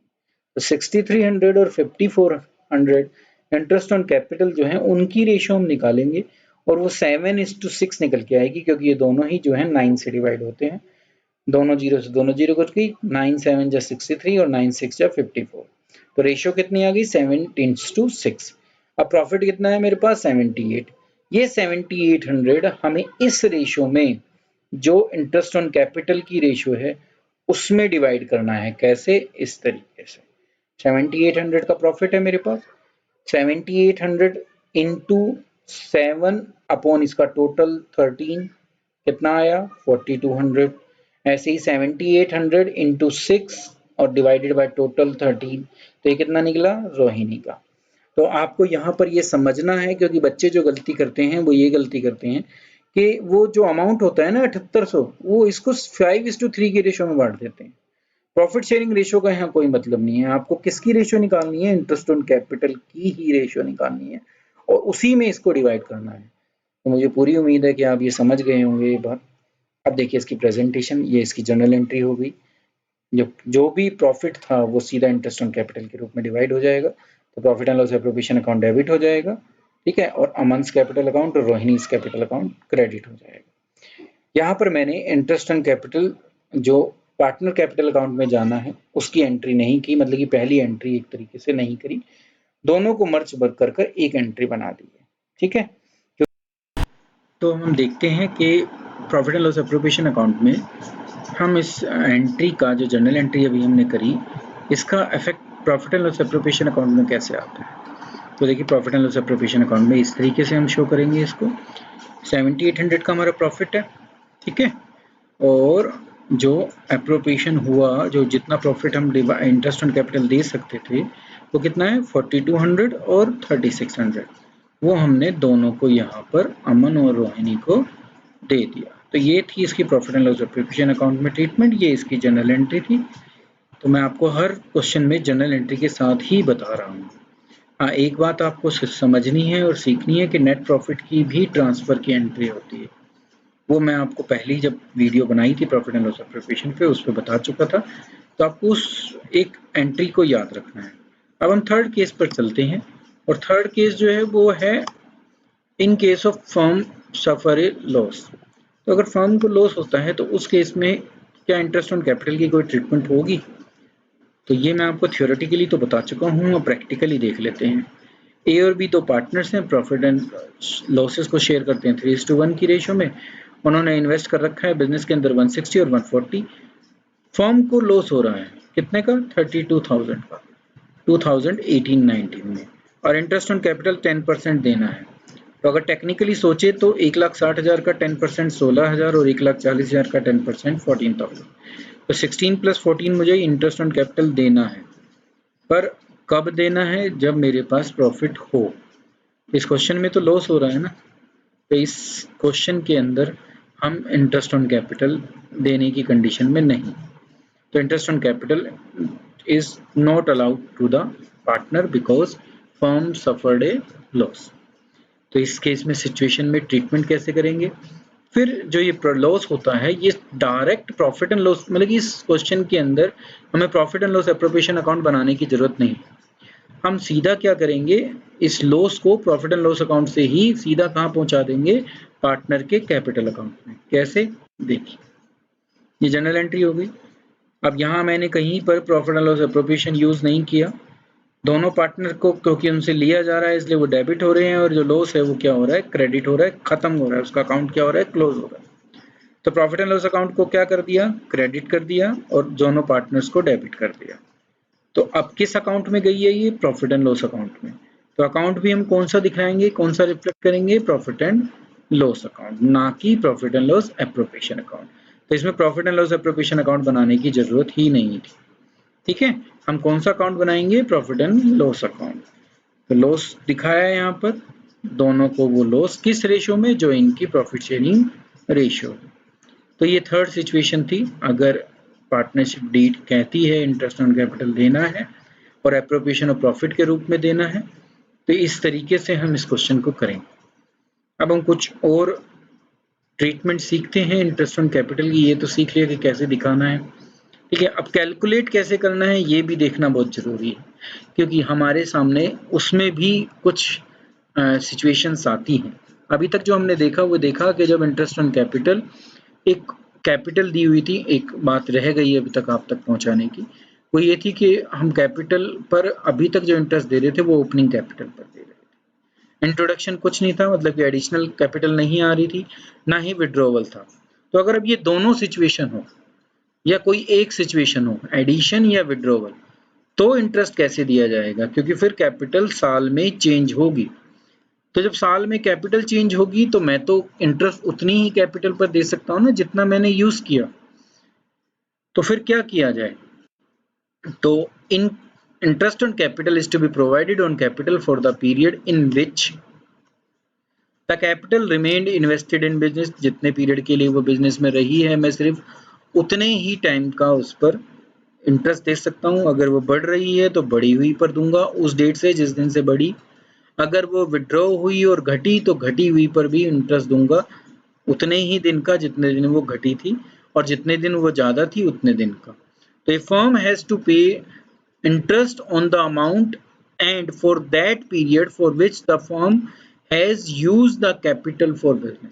तो 6300 और 5400 इंटरेस्ट ऑन कैपिटल जो है उनकी रेशो हम निकालेंगे और वो 7:6 निकल के आएगी, क्योंकि ये दोनों ही जो है 9 से डिवाइड होते हैं। दोनों जीरो से दोनों जीरो कट गई, 9 7 जा 63 और 9 6 जा 54। तो रेशियो कितनी आ गई 7:6। अब प्रॉफिट कितना है मेरे पास 78। ये 7800 हमें इस रेशो में जो इंटरेस्ट ऑन कैपिटल की रेशो है उसमें डिवाइड करना है। कैसे? इस तरीके से 7800 का प्रॉफिट है मेरे पास, 7800 इंटू 7 अपॉन इसका टोटल 13 कितना आया 4200। ऐसे ही 7800 इंटू 6 और डिवाइडेड बाय टोटल 13, तो ये कितना निकला रोहिणी का। तो आपको यहाँ पर ये समझना है, क्योंकि बच्चे जो गलती करते हैं वो ये गलती करते हैं कि वो जो अमाउंट होता है ना 7800, वो इसको 5:3 की रेशो में बांट देते हैं। प्रॉफिट शेयरिंग रेशो का यहाँ कोई मतलब नहीं है। आपको किसकी रेशो निकालनी है? इंटरेस्ट ऑन कैपिटल की ही रेशो निकालनी है और उसी में इसको डिवाइड करना है। तो मुझे पूरी उम्मीद है कि आप ये समझ गए होंगे ये बात। अब देखिए इसकी प्रेजेंटेशन, ये इसकी जर्नल एंट्री हो गई। जो भी प्रॉफिट था वो सीधा इंटरेस्ट ऑन कैपिटल के रूप में डिवाइड हो जाएगा, तो profit and loss appropriation account debit हो जाएगा, ठीक है, और अमन्स कैपिटल अकाउंट और रोहिणीज कैपिटल अकाउंट क्रेडिट हो जाएगा। यहाँ पर मैंने इंटरेस्ट ऑन कैपिटल जो पार्टनर कैपिटल अकाउंट में जाना है उसकी एंट्री नहीं की, मतलब कि पहली एंट्री एक तरीके से नहीं करी, दोनों को मर्ज कर कर एक एंट्री बना दी है, ठीक है। तो हम देखते हैं कि profit and loss appropriation account में हम इस एंट्री का, जो जनरल एंट्री अभी हमने करी, इसका effect profit and loss appropriation account में कैसे आता है। तो देखिए profit and loss appropriation account में इस तरीके से हम शो करेंगे इसको। 7800 का हमारा प्रॉफिट है, ठीक है, और जो एप्रोप्रिएशन हुआ, जो जितना प्रॉफिट हम इंटरेस्ट ऑन कैपिटल दे सकते थे वो कितना है 4200 और 3600, वो हमने दोनों को यहाँ पर अमन और रोहिणी को दे दिया। तो ये थी इसकी profit and loss appropriation account में ट्रीटमेंट, ये इसकी जनरल एंट्री थी। तो मैं आपको हर क्वेश्चन में जनरल एंट्री के साथ ही बता रहा हूँ। हाँ, एक बात आपको समझनी है और सीखनी है कि नेट प्रॉफिट की भी ट्रांसफर की एंट्री होती है। वो मैं आपको पहले ही जब वीडियो बनाई थी प्रॉफिट एंड लॉस एप्रोप्रिएशन पे उस पर बता चुका था, तो आपको उस एक एंट्री को याद रखना है। अब हम थर्ड केस पर चलते हैं, और थर्ड केस जो है वो है in case of firm suffer A loss. तो अगर फर्म को लॉस होता है तो उस केस में क्या इंटरेस्ट ऑन कैपिटल की कोई ट्रीटमेंट होगी? तो ये मैं आपको थ्योरेटिकली तो बता चुका हूँ, और प्रैक्टिकली देख लेते हैं। ए और बी दो पार्टनर्स हैं, प्रॉफिट एंड लॉसेस को शेयर करते हैं 3:1 की रेशो में। उन्होंने इन्वेस्ट कर रखा है बिजनेस के अंदर 160 और 140। फर्म को लॉस हो रहा है कितने का? 32,000 का 2018-19 में, और इंटरेस्ट ऑन कैपिटल 10% देना है। तो अगर टेक्निकली सोचे तो 1,60,000 का 10% 16,000 और 1,40,000 का 10% 14,000। तो 16 + 14 मुझे इंटरेस्ट ऑन कैपिटल देना है, पर कब देना है? जब मेरे पास प्रॉफिट हो। इस क्वेश्चन में तो लॉस हो रहा है ना, तो इस क्वेश्चन के अंदर हम इंटरेस्ट ऑन कैपिटल देने की कंडीशन में नहीं। तो interest on capital is not allowed to the partner because firm suffered a loss. तो इस केस में सिचुएशन में ट्रीटमेंट कैसे करेंगे? फिर जो ये लॉस होता है ये डायरेक्ट प्रॉफिट एंड लॉस, मतलब कि इस क्वेश्चन के अंदर हमें profit and loss appropriation account बनाने की जरूरत नहीं। हम सीधा क्या करेंगे, इस लॉस को प्रॉफिट एंड लॉस अकाउंट से ही सीधा कहाँ पहुंचा देंगे? पार्टनर के कैपिटल अकाउंट में। कैसे? देखिए ये जनरल एंट्री हो गई। अब यहाँ मैंने कहीं पर profit and loss appropriation use नहीं किया। दोनों पार्टनर को क्योंकि उनसे लिया जा रहा है इसलिए वो डेबिट हो रहे हैं, और जो लॉस है वो क्या हो रहा है? क्रेडिट हो रहा है, खत्म हो रहा है, उसका अकाउंट क्या हो रहा है? क्लोज हो रहा है। तो प्रॉफिट एंड लॉस अकाउंट को क्या कर दिया? क्रेडिट कर दिया, और दोनों पार्टनर्स को डेबिट कर दिया। तो अब किस अकाउंट में गई है ये? प्रॉफिट एंड लॉस अकाउंट में। तो अकाउंट भी हम कौन सा दिखाएंगे, कौन सा रिफ्लेक्ट करेंगे? प्रॉफिट एंड लॉस अकाउंट, ना कि profit and loss appropriation account. तो इसमें profit and loss appropriation account बनाने की जरूरत ही नहीं थी, ठीक है। हम कौन सा अकाउंट बनाएंगे? Profit and loss account. तो लॉस दिखाया है यहाँ पर, दोनों को वो लॉस किस रेशो में? जो इनकी प्रॉफिट शेयरिंग रेशो। तो ये थर्ड सिचुएशन थी, अगर पार्टनरशिप डीड कहती है इंटरेस्ट ऑन कैपिटल देना है और एप्रोप्रिएशन ऑफ प्रॉफिट के रूप में देना है, तो इस तरीके से हम इस क्वेश्चन को करेंगे। अब हम कुछ और ट्रीटमेंट सीखते हैं इंटरेस्ट ऑन कैपिटल की। ये तो सीख लिया कि कैसे दिखाना है, ठीक है। अब कैलकुलेट कैसे करना है ये भी देखना बहुत जरूरी है, क्योंकि हमारे सामने उसमें भी कुछ सिचुएशंस आती हैं। अभी तक जो हमने देखा वो देखा कि जब इंटरेस्ट ऑन कैपिटल, एक कैपिटल दी हुई थी, एक बात रह गई अभी तक आप तक पहुंचाने की, वो ये थी कि हम कैपिटल पर अभी तक जो इंटरेस्ट दे रहे थे वो ओपनिंग कैपिटल पर दे रहे थे। इंट्रोडक्शन कुछ नहीं था, मतलब कि एडिशनल कैपिटल नहीं आ रही थी, ना ही विड्रॉवल था। तो अगर अब ये दोनों सिचुएशन हो या कोई एक सिचुएशन हो, एडिशन या विड्रॉवल, तो इंटरेस्ट कैसे दिया जाएगा, क्योंकि फिर कैपिटल साल में चेंज होगी। तो जब साल में कैपिटल चेंज होगी तो मैं तो इंटरेस्ट उतनी ही कैपिटल पर दे सकता हूँ ना जितना मैंने यूज किया। तो फिर क्या किया जाए, तो in interest on capital is to be provided on capital for the period in which the capital remained invested in business. जितने पीरियड के लिए वो बिजनेस में रही है, मैं सिर्फ उतने ही टाइम का उस पर इंटरेस्ट दे सकता हूँ। अगर वो बढ़ रही है तो बढ़ी हुई पर दूंगा उस डेट से जिस दिन से बढ़ी। अगर वो विड्रॉ हुई और घटी तो घटी हुई पर भी इंटरेस्ट दूंगा उतने ही दिन का जितने दिन वो घटी थी, और जितने दिन वो ज़्यादा थी उतने दिन का। तो ए फर्म हैज़ टू पे interest on the amount and for that period for which the firm has used the capital for business।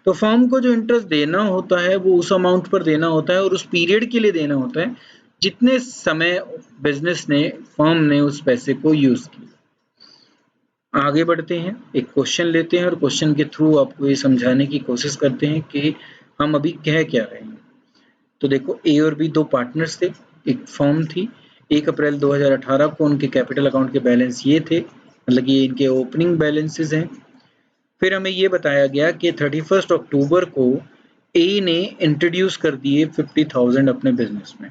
तो फर्म को जो इंटरेस्ट देना होता है वो उस अमाउंट पर देना होता है और उस पीरियड के लिए देना होता है जितने समय बिजनेस ने, फर्म ने उस पैसे को यूज किया। आगे बढ़ते हैं, एक क्वेश्चन लेते हैं और क्वेश्चन के थ्रू आपको ये समझाने की कोशिश करते हैं कि हम अभी कह क्या रहे हैं। तो देखो, ए और बी दो पार्टनर्स थे, एक फर्म थी। 1 अप्रैल 2018 को उनके कैपिटल अकाउंट के बैलेंस ये थे, मतलब ये इनके ओपनिंग बैलेंसेस हैं। फिर हमें ये बताया गया कि 31 अक्टूबर को ए ने इंट्रोड्यूस कर दिए 50,000 अपने बिजनेस में।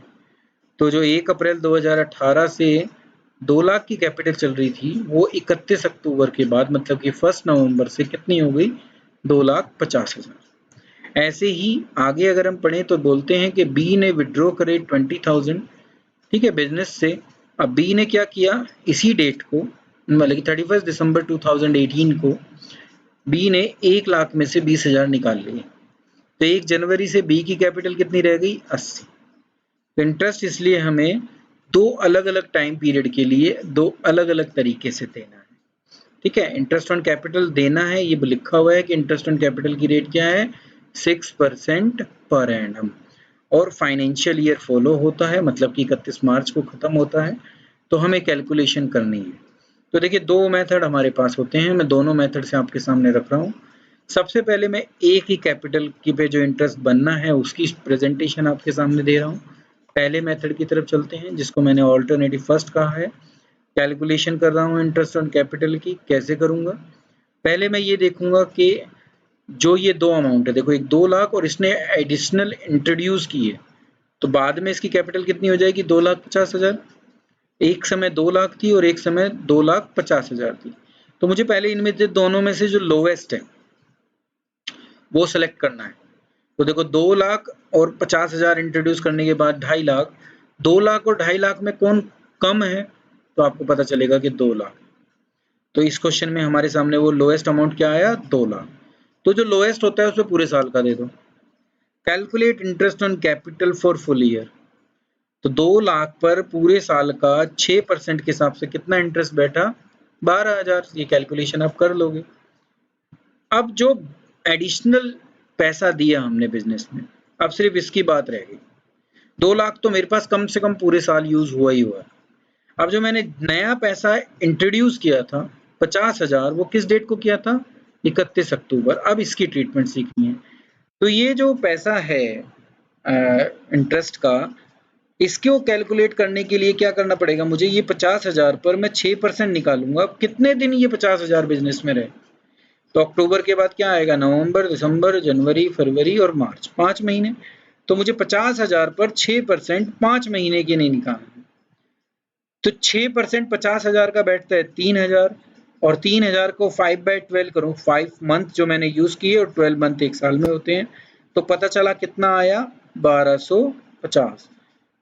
तो जो 1 अप्रैल 2018 से 2 लाख की कैपिटल चल रही थी वो 31 अक्टूबर के बाद, मतलब कि 1 नवंबर से कितनी हो गई, 2,50,000। ऐसे ही आगे अगर हम पढ़ें तो बोलते हैं कि बी ने विड्रॉ करे 20,000, ठीक है, बिजनेस से। अब बी ने क्या किया, इसी डेट को, मतलब कि 31 दिसंबर 2018 को बी ने 1 लाख में से 20,000 निकाल लिए। तो 1 जनवरी से बी की कैपिटल कितनी रह गई, 80। तो इंटरेस्ट इसलिए हमें दो अलग अलग टाइम पीरियड के लिए दो अलग अलग तरीके से देना है, ठीक है। इंटरेस्ट ऑन कैपिटल देना है, ये लिखा हुआ है कि इंटरेस्ट ऑन कैपिटल की रेट क्या है, 6% पर एनम, और फाइनेंशियल ईयर फॉलो होता है, मतलब कि 31 मार्च को खत्म होता है। तो हमें कैलकुलेशन करनी है। तो देखिए, दो मेथड हमारे पास होते हैं, मैं दोनों मेथड से आपके सामने रख रहा हूँ। सबसे पहले मैं एक ही कैपिटल की पे जो इंटरेस्ट बनना है उसकी प्रेजेंटेशन आपके सामने दे रहा हूँ। पहले मेथड की तरफ चलते हैं जिसको मैंने ऑल्टरनेटिव फर्स्ट कहा है। कैलकुलेशन कर रहा हूँ इंटरेस्ट ऑन कैपिटल की, कैसे करूँगा, पहले मैं ये देखूंगा कि जो ये दो अमाउंट है, देखो एक 2 लाख और इसने एडिशनल इंट्रोड्यूस की है, तो बाद में इसकी कैपिटल कितनी हो जाएगी, 2,50,000। एक समय 2 लाख थी और एक समय 2,50,000 थी। तो मुझे पहले इनमें से दोनों में से जो लोवेस्ट है वो सेलेक्ट करना है। तो देखो 2 लाख और 50,000 इंट्रोड्यूस करने के बाद 2.5 लाख, 2 लाख और 2.5 लाख में कौन कम है, तो आपको पता चलेगा कि 2 लाख। तो इस क्वेश्चन में हमारे सामने वो लोएस्ट अमाउंट क्या आया, 2 लाख। तो जो लोएस्ट होता है उसमें पूरे साल का दे दो। Calculate interest on capital for full year. तो 2 लाख पर पूरे साल का 6% के हिसाब से कितना इंटरेस्ट बैठा, 12,000। ये कैलकुलेशन आप कर लोगे। अब जो एडिशनल पैसा दिया हमने बिजनेस में, अब सिर्फ इसकी बात रह गई। 2 लाख तो मेरे पास कम से कम पूरे साल यूज हुआ ही हुआ है। अब जो मैंने नया पैसा इंट्रोड्यूस किया था 50,000, वो किस डेट को किया था, 31 अक्टूबर। अब इसकी ट्रीटमेंट सीखनी है। तो ये जो पैसा है इंटरेस्ट का, इसको कैलकुलेट करने के लिए क्या करना पड़ेगा मुझे, ये 50,000 पर मैं 6% निकालूंगा। अब कितने दिन ये 50,000 बिजनेस में रहे, तो अक्टूबर के बाद क्या आएगा, नवंबर, दिसंबर, जनवरी, फरवरी और मार्च, 5 महीने। तो मुझे 50,000 पर 6% 5 महीने के नहीं निकालना है। तो 6% 50,000 का बैठता है 3,000, और 3,000 को 5/12 करूं, 5 मंथ जो मैंने यूज किए और 12 मंथ एक साल में होते हैं, तो पता चला कितना आया, 1250।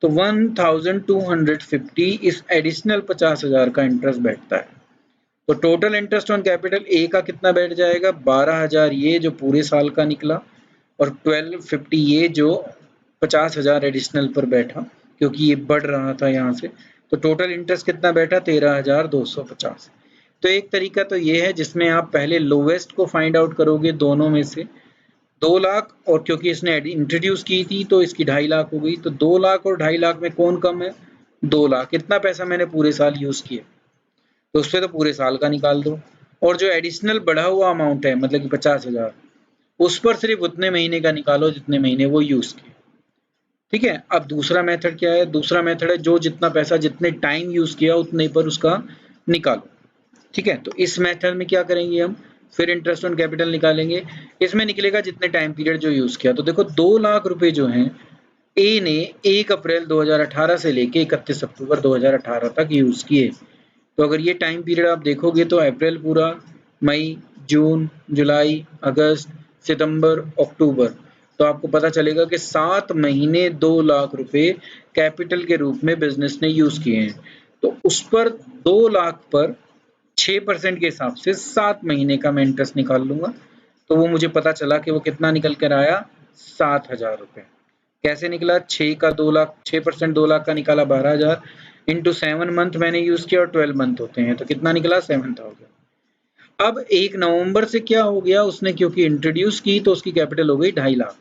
तो 1250 इस एडिशनल 50,000 का इंटरेस्ट बैठता है। तो total interest on capital A का कितना बैठ जाएगा, 12,000 ये जो पूरे साल का निकला, और 1250 ये जो 50,000 एडिशनल पर बैठा क्योंकि ये बढ़ रहा था यहाँ से। तो टोटल इंटरेस्ट कितना बैठा, 13,250। तो एक तरीका तो ये है जिसमें आप पहले लोवेस्ट को फाइंड आउट करोगे दोनों में से। 2 लाख, और क्योंकि इसने इंट्रोड्यूस की थी तो इसकी 2.5 लाख हो गई। तो 2 लाख और 2.5 लाख में कौन कम है, 2 लाख। कितना पैसा मैंने पूरे साल यूज किया, तो उस पर तो पूरे साल का निकाल दो। और जो एडिशनल बढ़ा हुआ अमाउंट है मतलब कि 50,000, उस पर सिर्फ उतने महीने का निकालो जितने महीने वो यूज किए। ठीक है। अब दूसरा मेथड क्या है? दूसरा मेथड है जो जितना पैसा जितने टाइम यूज किया उतने पर उसका निकालो। ठीक है। तो इस मेथड में क्या करेंगे हम? फिर इंटरेस्ट ऑन कैपिटल निकालेंगे। इसमें निकलेगा जितने टाइम पीरियड जो यूज किया। तो देखो 2 लाख रुपए जो हैं ए ने 1 अप्रैल 2018 से लेके 31 अक्टूबर 2018 तक यूज किए। तो अगर ये टाइम पीरियड आप देखोगे तो अप्रैल पूरा, मई, जून, जुलाई, अगस्त, सितंबर, अक्टूबर, तो आपको पता चलेगा कि 7 महीने 2 लाख रुपए कैपिटल के रूप में बिजनेस ने यूज किए हैं। तो उस पर 2 लाख पर 6% के हिसाब से 7 महीने का मैं इंटरेस्ट निकाल लूंगा। तो वो मुझे पता चला कि वो कितना निकल कर आया, 7,000 रुपए। कैसे निकला? 6 का 2 लाख, 6% 2 लाख का निकाला 12,000 इंटू 7 मंथ मैंने यूज किया और 12 मंथ होते हैं, तो कितना निकला? 7,000। अब 1 नवंबर से क्या हो गया, उसने क्योंकि इंट्रोड्यूस की तो उसकी कैपिटल हो गई 2.5 लाख।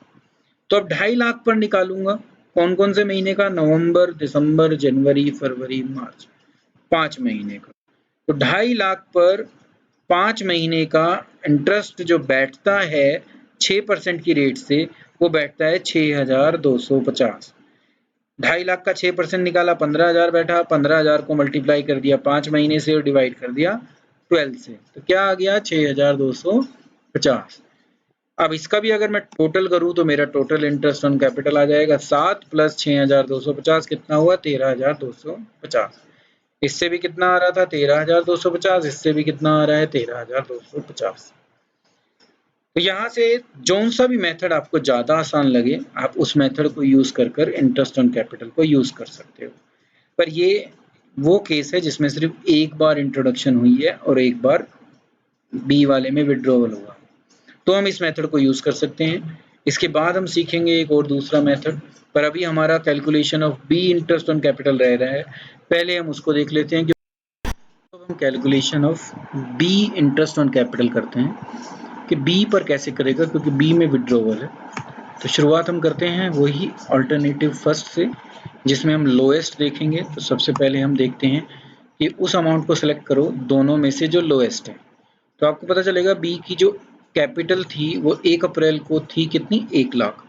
तो अब 2.5 लाख पर निकालूंगा कौन कौन से महीने का? नवंबर, दिसंबर, जनवरी, फरवरी, मार्च, 5 महीने का। तो 2.5 लाख पर 5 महीने का इंटरेस्ट जो बैठता है 6% की रेट से, वो बैठता है 6,250। 2.5 लाख का 6% निकाला, 15,000 बैठा। 15,000 को मल्टीप्लाई कर दिया 5 महीने से और डिवाइड कर दिया 12 से, तो क्या आ गया? 6,250। अब इसका भी अगर मैं टोटल करूं तो मेरा टोटल इंटरेस्ट ऑन कैपिटल आ जाएगा 7 प्लस 6,250 कितना हुआ? 13,250। इससे भी कितना आ रहा था? 13,250। इससे भी कितना आ रहा है? 13,250। तो यहाँ से जौन सा भी मेथड आपको ज़्यादा आसान लगे आप उस मेथड को यूज़ कर इंटरेस्ट ऑन कैपिटल को यूज़ कर सकते हो। पर ये वो केस है जिसमें सिर्फ एक बार इंट्रोडक्शन हुई है और एक बार बी वाले में विड्रॉवल हुआ, तो हम इस मेथड को यूज़ कर सकते हैं। इसके बाद हम सीखेंगे एक और दूसरा मेथड, पर अभी हमारा calculation of B interest on capital रह रहा है। पहले हम उसको देख लेते हैं कि हम calculation of B interest on capital करते हैं कि बी पर कैसे करेगा, क्योंकि बी में विड्रॉवल है। तो शुरुआत हम करते हैं वही अल्टरनेटिव फर्स्ट से, जिसमें हम लोएस्ट देखेंगे। तो सबसे पहले हम देखते हैं कि उस अमाउंट को सिलेक्ट करो दोनों में से जो लोएस्ट है। तो आपको पता चलेगा बी की जो कैपिटल थी वो 1 अप्रैल को थी कितनी? 1 लाख,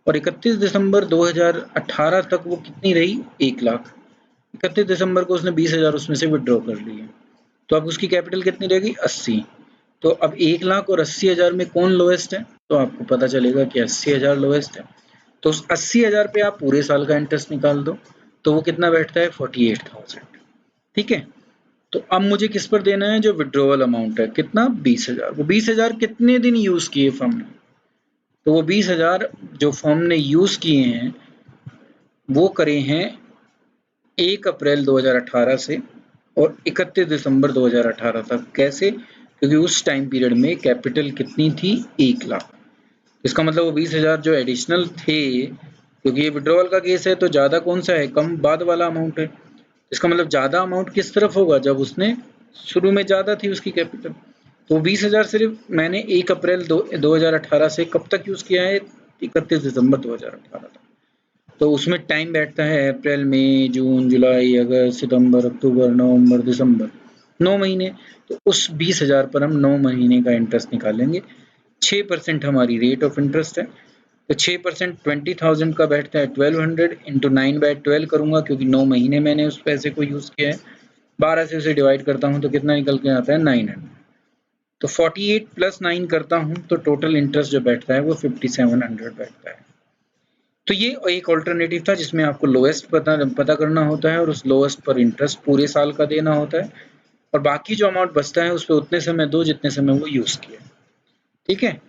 और 31 दिसंबर 2018 तक वो कितनी रही? 1 लाख। 31 दिसंबर को उसने 20,000 उसमें से विड्रॉ कर लिए, तो अब उसकी कैपिटल कितनी रहेगी? 80। तो अब 1 लाख और 80,000 में कौन लोएस्ट है? तो आपको पता चलेगा कि 80,000 लोएस्ट है। तो उस 80,000 पे आप पूरे साल का इंटरेस्ट निकाल दो, तो वो कितना बैठता है? 48,000। ठीक है। तो अब मुझे किस पर देना है? जो विड्रॉवल अमाउंट है, कितना? 20,000। वो 20,000 कितने दिन यूज किए फर्म ने? तो वो 20,000 जो फर्म ने यूज किए हैं वो करे हैं 1 अप्रैल 2018 से और 31 दिसंबर 2018 तक। कैसे? क्योंकि उस टाइम पीरियड में कैपिटल कितनी थी? 1 लाख। इसका मतलब वो 20,000 जो एडिशनल थे, क्योंकि ये विड्रॉवल का केस है तो ज़्यादा कौन सा है? कम बाद वाला अमाउंट है। इसका मतलब ज़्यादा अमाउंट किस तरफ होगा? जब उसने शुरू में ज़्यादा थी उसकी कैपिटल। तो 20,000 सिर्फ मैंने 1 अप्रैल 2018 से कब तक यूज़ किया है? 31 दिसंबर 2018 तक। तो उसमें टाइम बैठता है अप्रैल, मई, जून, जुलाई, अगस्त, सितंबर, अक्टूबर, नवंबर, दिसंबर, 9 महीने। तो उस 20,000 पर हम 9 महीने का इंटरेस्ट निकालेंगे। 6% हमारी रेट ऑफ इंटरेस्ट है, तो 6% 20,000 का बैठता है 1200 इंटू 9/12 करूंगा, क्योंकि 9 महीने मैंने उस पैसे को यूज़ किया है। 12 से उसे डिवाइड करता हूँ तो कितना निकल के आता है? 900। तो 48 प्लस 9 करता हूँ तो टोटल इंटरेस्ट जो बैठता है वो 5700 बैठता है। तो ये एक ऑल्टरनेटिव था जिसमें आपको लोएस्ट पता करना होता है और उस लोएस्ट पर इंटरेस्ट पूरे साल का देना होता है, और बाकी जो अमाउंट बचता है उस पर उतने समय दो जितने समय वो यूज़ किया। ठीक है।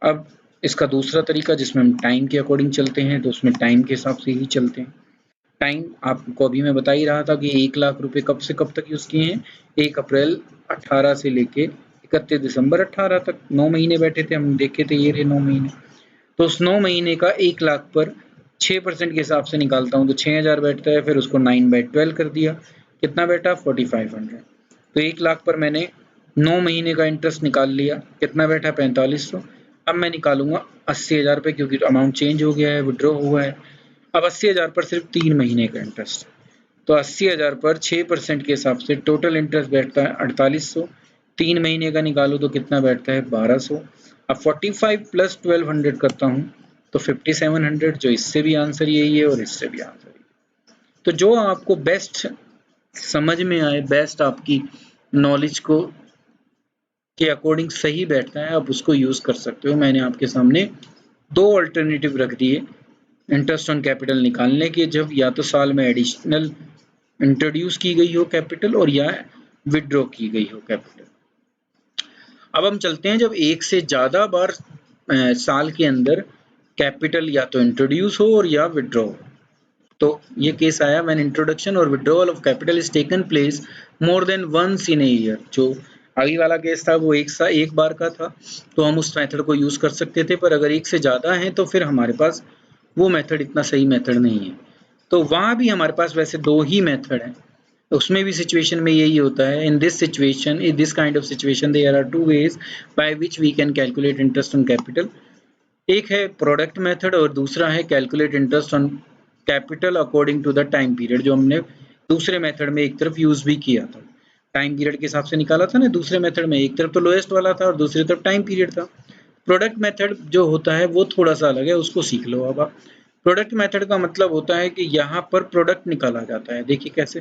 अब इसका दूसरा तरीका जिसमें हम टाइम के अकॉर्डिंग चलते हैं, तो उसमें टाइम के हिसाब से ही चलते हैं। टाइम आपको अभी मैं बता ही रहा था कि 1 लाख रुपए कब से कब तक यूज़ किए हैं? 1 अप्रैल 18 से लेके 31 दिसंबर 18 तक 9 महीने बैठे थे, हम देखे थे ये रहे 9 महीने। तो उस 9 महीने का 1 लाख पर 6% के हिसाब से निकालता हूँ तो 6,000 बैठता है, फिर उसको 9/12 कर दिया, कितना बैठा? 4500। तो 1 लाख पर मैंने 9 महीने का इंटरेस्ट निकाल लिया, कितना बैठा? 4500। अब मैं निकालूंगा 80,000 पे, क्योंकि अमाउंट चेंज हो गया है, विड्रॉ हुआ है। अब 80,000 पर सिर्फ 3 महीने का इंटरेस्ट, तो 80,000 पर 6% के हिसाब से टोटल इंटरेस्ट बैठता है 4800। 3 महीने का निकालो तो कितना बैठता है 1200। अब 45 प्लस 1200 करता हूँ तो 5700, जो इससे भी आंसर यही है और इससे भी आंसर यही। तो जो आपको बेस्ट समझ में आए, बेस्ट आपकी नॉलेज को के अकॉर्डिंग सही बैठता है, आप उसको यूज कर सकते हो। मैंने आपके सामने 2 अल्टरनेटिव रख दिए इंटरेस्ट ऑन कैपिटल निकालने के, जब या तो साल में एडिशनल इंट्रोड्यूस की गई हो कैपिटल और या विड्रॉ की गई हो कैपिटल। अब हम चलते हैं जब एक से ज्यादा बार साल के अंदर कैपिटल या तो इंट्रोड्यूस हो और या विड्रॉ हो। तो ये केस आया व्हेन इंट्रोडक्शन और withdrawal of capital is taken place more than once in a year. जो अभी वाला केस था वो एक बार का था, तो हम उस मेथड को यूज कर सकते थे, पर अगर एक से ज्यादा है तो फिर हमारे पास वो मेथड इतना सही मेथड नहीं है। तो वहां भी हमारे पास वैसे 2 ही मेथड है, उसमें भी सिचुएशन में यही होता है। In this situation, in this kind of situation there are 2 ways by which we can calculate interest on capital. एक है प्रोडक्ट मेथड और दूसरा है calculate interest on capital according to the time period, जो हमने दूसरे मेथड में एक तरफ यूज भी किया था। टाइम पीरियड के हिसाब से निकाला था ना दूसरे मेथड में, एक तरफ तो लोएस्ट वाला था और दूसरी तरफ टाइम पीरियड था। प्रोडक्ट मेथड जो होता है वो थोड़ा सा अलग है, उसको सीख लो अब आप। प्रोडक्ट मेथड का मतलब होता है कि यहाँ पर प्रोडक्ट निकाला जाता है। देखिए कैसे,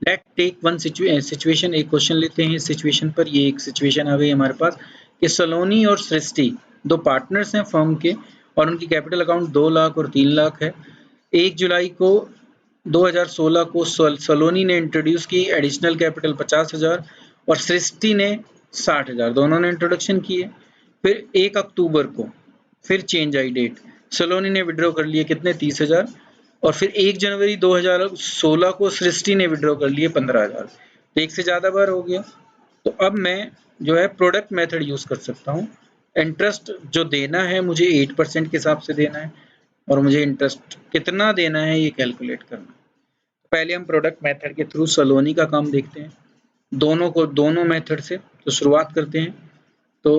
लेट टेक वन सिचुएशन, एक क्वेश्चन लेते हैं इस सिचुएशन पर। ये एक सिचुएशन आ गई हमारे पास कि सलोनी और सृष्टि 2 पार्टनर्स हैं फर्म के और उनकी कैपिटल अकाउंट 2 लाख और 3 लाख है। 1 जुलाई को 2016 को सलोनी ने इंट्रोड्यूस की एडिशनल कैपिटल 50,000 और सृष्टि ने 60,000, दोनों ने इंट्रोडक्शन किए। फिर 1 अक्टूबर को फिर चेंज आई डेट, सलोनी ने विड्रॉ कर लिए कितने 30,000 और फिर 1 जनवरी 2016 को सृष्टि ने विड्रॉ कर लिए 15,000। तो एक से ज्यादा बार हो गया। तो अब मैं जो है प्रोडक्ट मेथड यूज कर सकता हूँ। इंटरेस्ट जो देना है मुझे 8% के हिसाब से देना है और मुझे इंटरेस्ट कितना देना है ये कैलकुलेट करना है। पहले हम प्रोडक्ट मेथड के थ्रू सलोनी का काम देखते हैं, दोनों मेथड से तो शुरुआत करते हैं। तो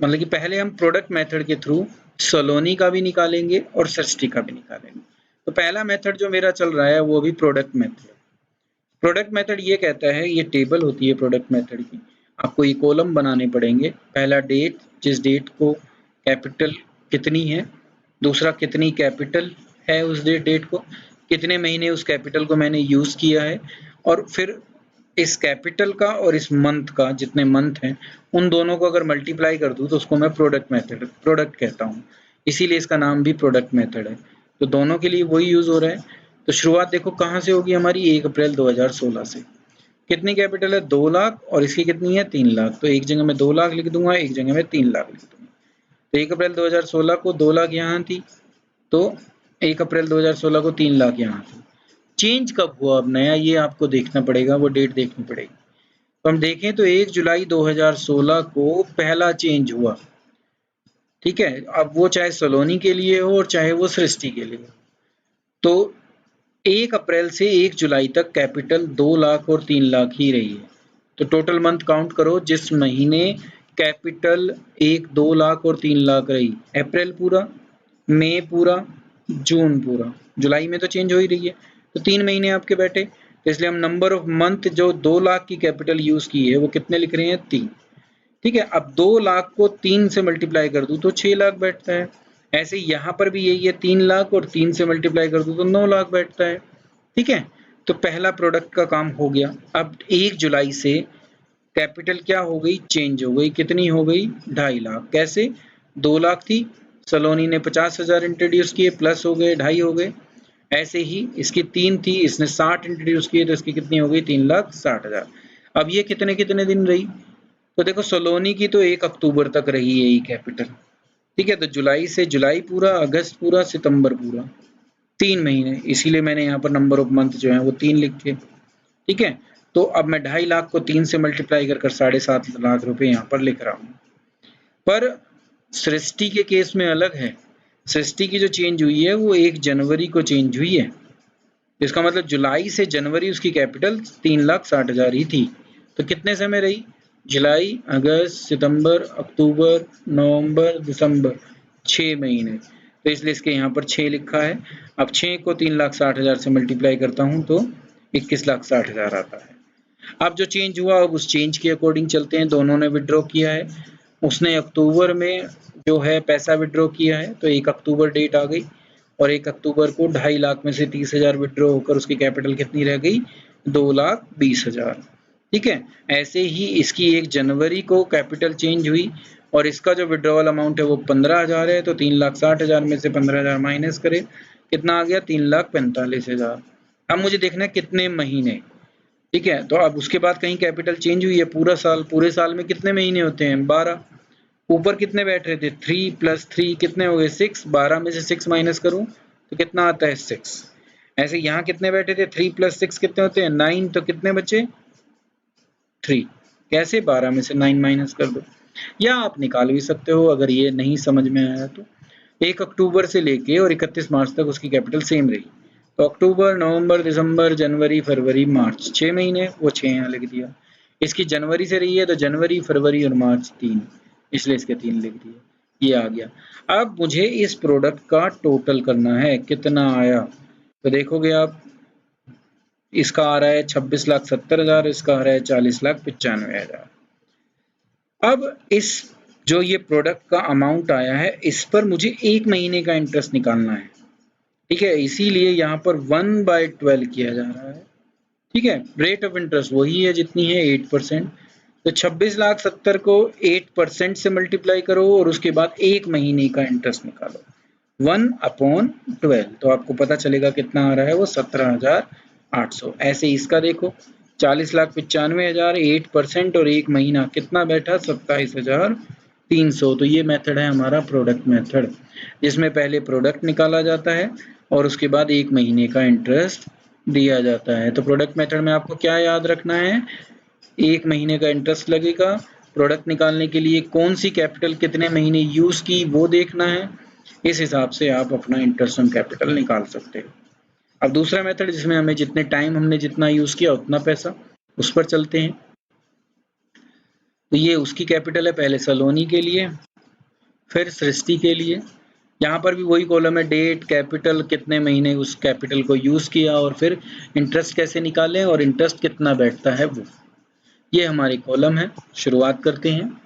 मतलब कि पहले हम प्रोडक्ट मेथड के थ्रू सलोनी का भी निकालेंगे और सृष्टि का भी निकालेंगे। तो पहला मेथड जो मेरा चल रहा है वो भी प्रोडक्ट मेथड। प्रोडक्ट मेथड ये कहता है, ये टेबल होती है प्रोडक्ट मेथड की, आपको ये कॉलम बनाने पड़ेंगे। पहला डेट, जिस डेट को कैपिटल कितनी है, दूसरा कितनी कैपिटल है उस डेट को, कितने महीने उस कैपिटल को मैंने यूज किया है, और फिर इस कैपिटल का और इस मंथ का, जितने मंथ हैं उन दोनों को अगर मल्टीप्लाई कर दूं तो उसको मैं प्रोडक्ट कहता हूँ, इसीलिए इसका नाम भी प्रोडक्ट मेथड है। तो दोनों के लिए वही यूज हो रहा है। तो शुरुआत देखो कहाँ से होगी हमारी, 1 अप्रैल 2016 से। कितनी कैपिटल है 2 लाख और इसकी कितनी है 3 लाख, तो एक जगह मैं 2 लाख लिख दूंगा, एक जगह मैं 3 लाख लिख दूंगा। तो 1 अप्रैल 2016 को 2 लाख यहाँ थी, तो 1 अप्रैल 2016 को 3 लाख यहाँ थी। चेंज कब हुआ अब नया, ये आपको देखना पड़ेगा, वो डेट देखनी पड़ेगी। तो हम देखें तो 1 जुलाई 2016 को पहला चेंज हुआ, ठीक है। अब वो चाहे सलोनी के लिए हो और चाहे वो सृष्टि के लिए हो। तो 1 अप्रैल से 1 जुलाई तक कैपिटल 2 लाख और 3 लाख ही रही है। तो टोटल मंथ काउंट करो जिस महीने कैपिटल 1, 2 लाख और 3 लाख रही। अप्रैल पूरा, मई पूरा, जून पूरा, जुलाई में तो चेंज हो ही रही है। तो 3 महीने आपके बैठे, तो इसलिए हम नंबर ऑफ मंथ जो 2 लाख की कैपिटल यूज की है वो कितने लिख रहे हैं 3, ठीक है। अब 2 लाख को 3 से मल्टीप्लाई कर दूं तो 6 लाख बैठता है। ऐसे यहाँ पर भी यही है, 3 लाख और 3 से मल्टीप्लाई कर दूं तो 9 लाख बैठता है, ठीक है। तो पहला प्रोडक्ट का काम हो गया। अब 1 जुलाई से कैपिटल क्या हो गई, चेंज हो गई, कितनी हो गई 2.5 लाख। कैसे, 2 लाख थी, सलोनी ने 50,000 इंट्रोड्यूस किए, प्लस हो गए 2.5 हो गए। ऐसे ही इसकी 3 थी, इसने 60 इंट्रोड्यूस किए तो इसकी कितनी हो गई 3,60,000। अब ये कितने कितने दिन रही, तो देखो सलोनी की तो 1 अक्टूबर तक रही है ये कैपिटल, ठीक है। तो जुलाई से जुलाई पूरा, अगस्त पूरा, सितंबर पूरा, 3 महीने, इसीलिए मैंने यहाँ पर नंबर ऑफ मंथ जो है वो 3 लिखे, ठीक है। तो अब मैं 2.5 लाख को 3 से मल्टीप्लाई कर 7.5 लाख रुपए यहाँ पर लिख रहा हूँ। पर सृष्टि के केस में अलग है। सृष्टि की जो चेंज हुई है वो 1 जनवरी को चेंज हुई है, इसका मतलब जुलाई से जनवरी उसकी कैपिटल 3,60,000 ही थी। तो कितने समय रही, जुलाई, अगस्त, सितंबर, अक्टूबर, नवंबर, दिसंबर, 6 महीने। तो इसलिए इसके यहाँ पर 6 लिखा है। अब 6 को 3,60,000 से मल्टीप्लाई करता हूँ तो 21,60,000 आता है। अब जो चेंज हुआ अब उस चेंज के अकॉर्डिंग चलते हैं। दोनों ने विड्रॉ किया है, उसने अक्टूबर में जो है पैसा विड्रॉ किया है, तो 1 अक्टूबर डेट आ गई और 1 अक्टूबर को 2.5 लाख में से 30,000 विड्रॉ होकर उसकी कैपिटल कितनी रह गई, 2,20,000। ठीक है, ऐसे ही इसकी 1 जनवरी को कैपिटल चेंज हुई और इसका जो विड्रॉवल अमाउंट है वो 15,000 है, तो 3,60,000 में से 15,000 माइनस करें, कितना आ गया, 3,45,000। अब मुझे देखना है कितने महीने। ठीक है, तो अब उसके बाद कहीं कैपिटल चेंज हुई है, पूरा साल, पूरे साल में कितने महीने होते हैं, 12। ऊपर कितने बैठ रहे थे, 3 + 3 कितने हो गए, 6। 12 में से 6 माइनस करूं तो कितना आता है, 6। ऐसे यहाँ कितने बैठे थे, 3 + 6 कितने होते हैं, 9। तो कितने बचे, 3। कैसे, 12 में से 9 माइनस कर दो, या आप निकाल भी सकते हो अगर ये नहीं समझ में आया तो। 1 अक्टूबर से लेके और 31 मार्च तक उसकी कैपिटल सेम रही, तो अक्टूबर, नवंबर, दिसंबर, जनवरी, फरवरी, मार्च, 6 महीने, वो 6 यहाँ लिख दिया। इसकी जनवरी से रही है तो जनवरी, फरवरी और मार्च 3, इसलिए इसके 3 लिख दिए, ये आ गया। अब मुझे इस प्रोडक्ट का टोटल करना है, कितना आया, तो देखोगे आप, इसका आ रहा है 26,70,000, इसका आ रहा है 40,95,000। अब इस जो ये प्रोडक्ट का अमाउंट आया है, इस पर मुझे 1 महीने का इंटरेस्ट निकालना है। ठीक है, इसीलिए यहाँ पर 1/12 किया जा रहा है। ठीक है, रेट ऑफ इंटरेस्ट वही है जितनी है, 8%। तो 26,70,000 को 8% से मल्टीप्लाई करो और उसके बाद 1 महीने का इंटरेस्ट निकालो, 1/12, तो आपको पता चलेगा कितना आ रहा है, वो 17,800। ऐसे इसका देखो, 40,95,000, 8% और 1 महीना कितना बैठा, 27,300। तो ये मेथड है हमारा प्रोडक्ट मेथड, जिसमें पहले प्रोडक्ट निकाला जाता है और उसके बाद 1 महीने का इंटरेस्ट दिया जाता है। तो प्रोडक्ट मेथड में आपको क्या याद रखना है, 1 महीने का इंटरेस्ट लगेगा, प्रोडक्ट निकालने के लिए कौन सी कैपिटल कितने महीने यूज की वो देखना है, इस हिसाब से आप अपना इंटरेस्ट ऑन कैपिटल निकाल सकते हो। अब दूसरा मेथड जिसमें हमें जितने टाइम हमने जितना यूज किया उतना पैसा, उस पर चलते हैं। तो ये उसकी कैपिटल है, पहले सलोनी के लिए, फिर सृष्टि के लिए। यहाँ पर भी वही कॉलम है, डेट, कैपिटल, कितने महीने उस कैपिटल को यूज किया और फिर इंटरेस्ट कैसे निकालें और इंटरेस्ट कितना बैठता है वो, ये हमारी कॉलम है। शुरुआत करते हैं।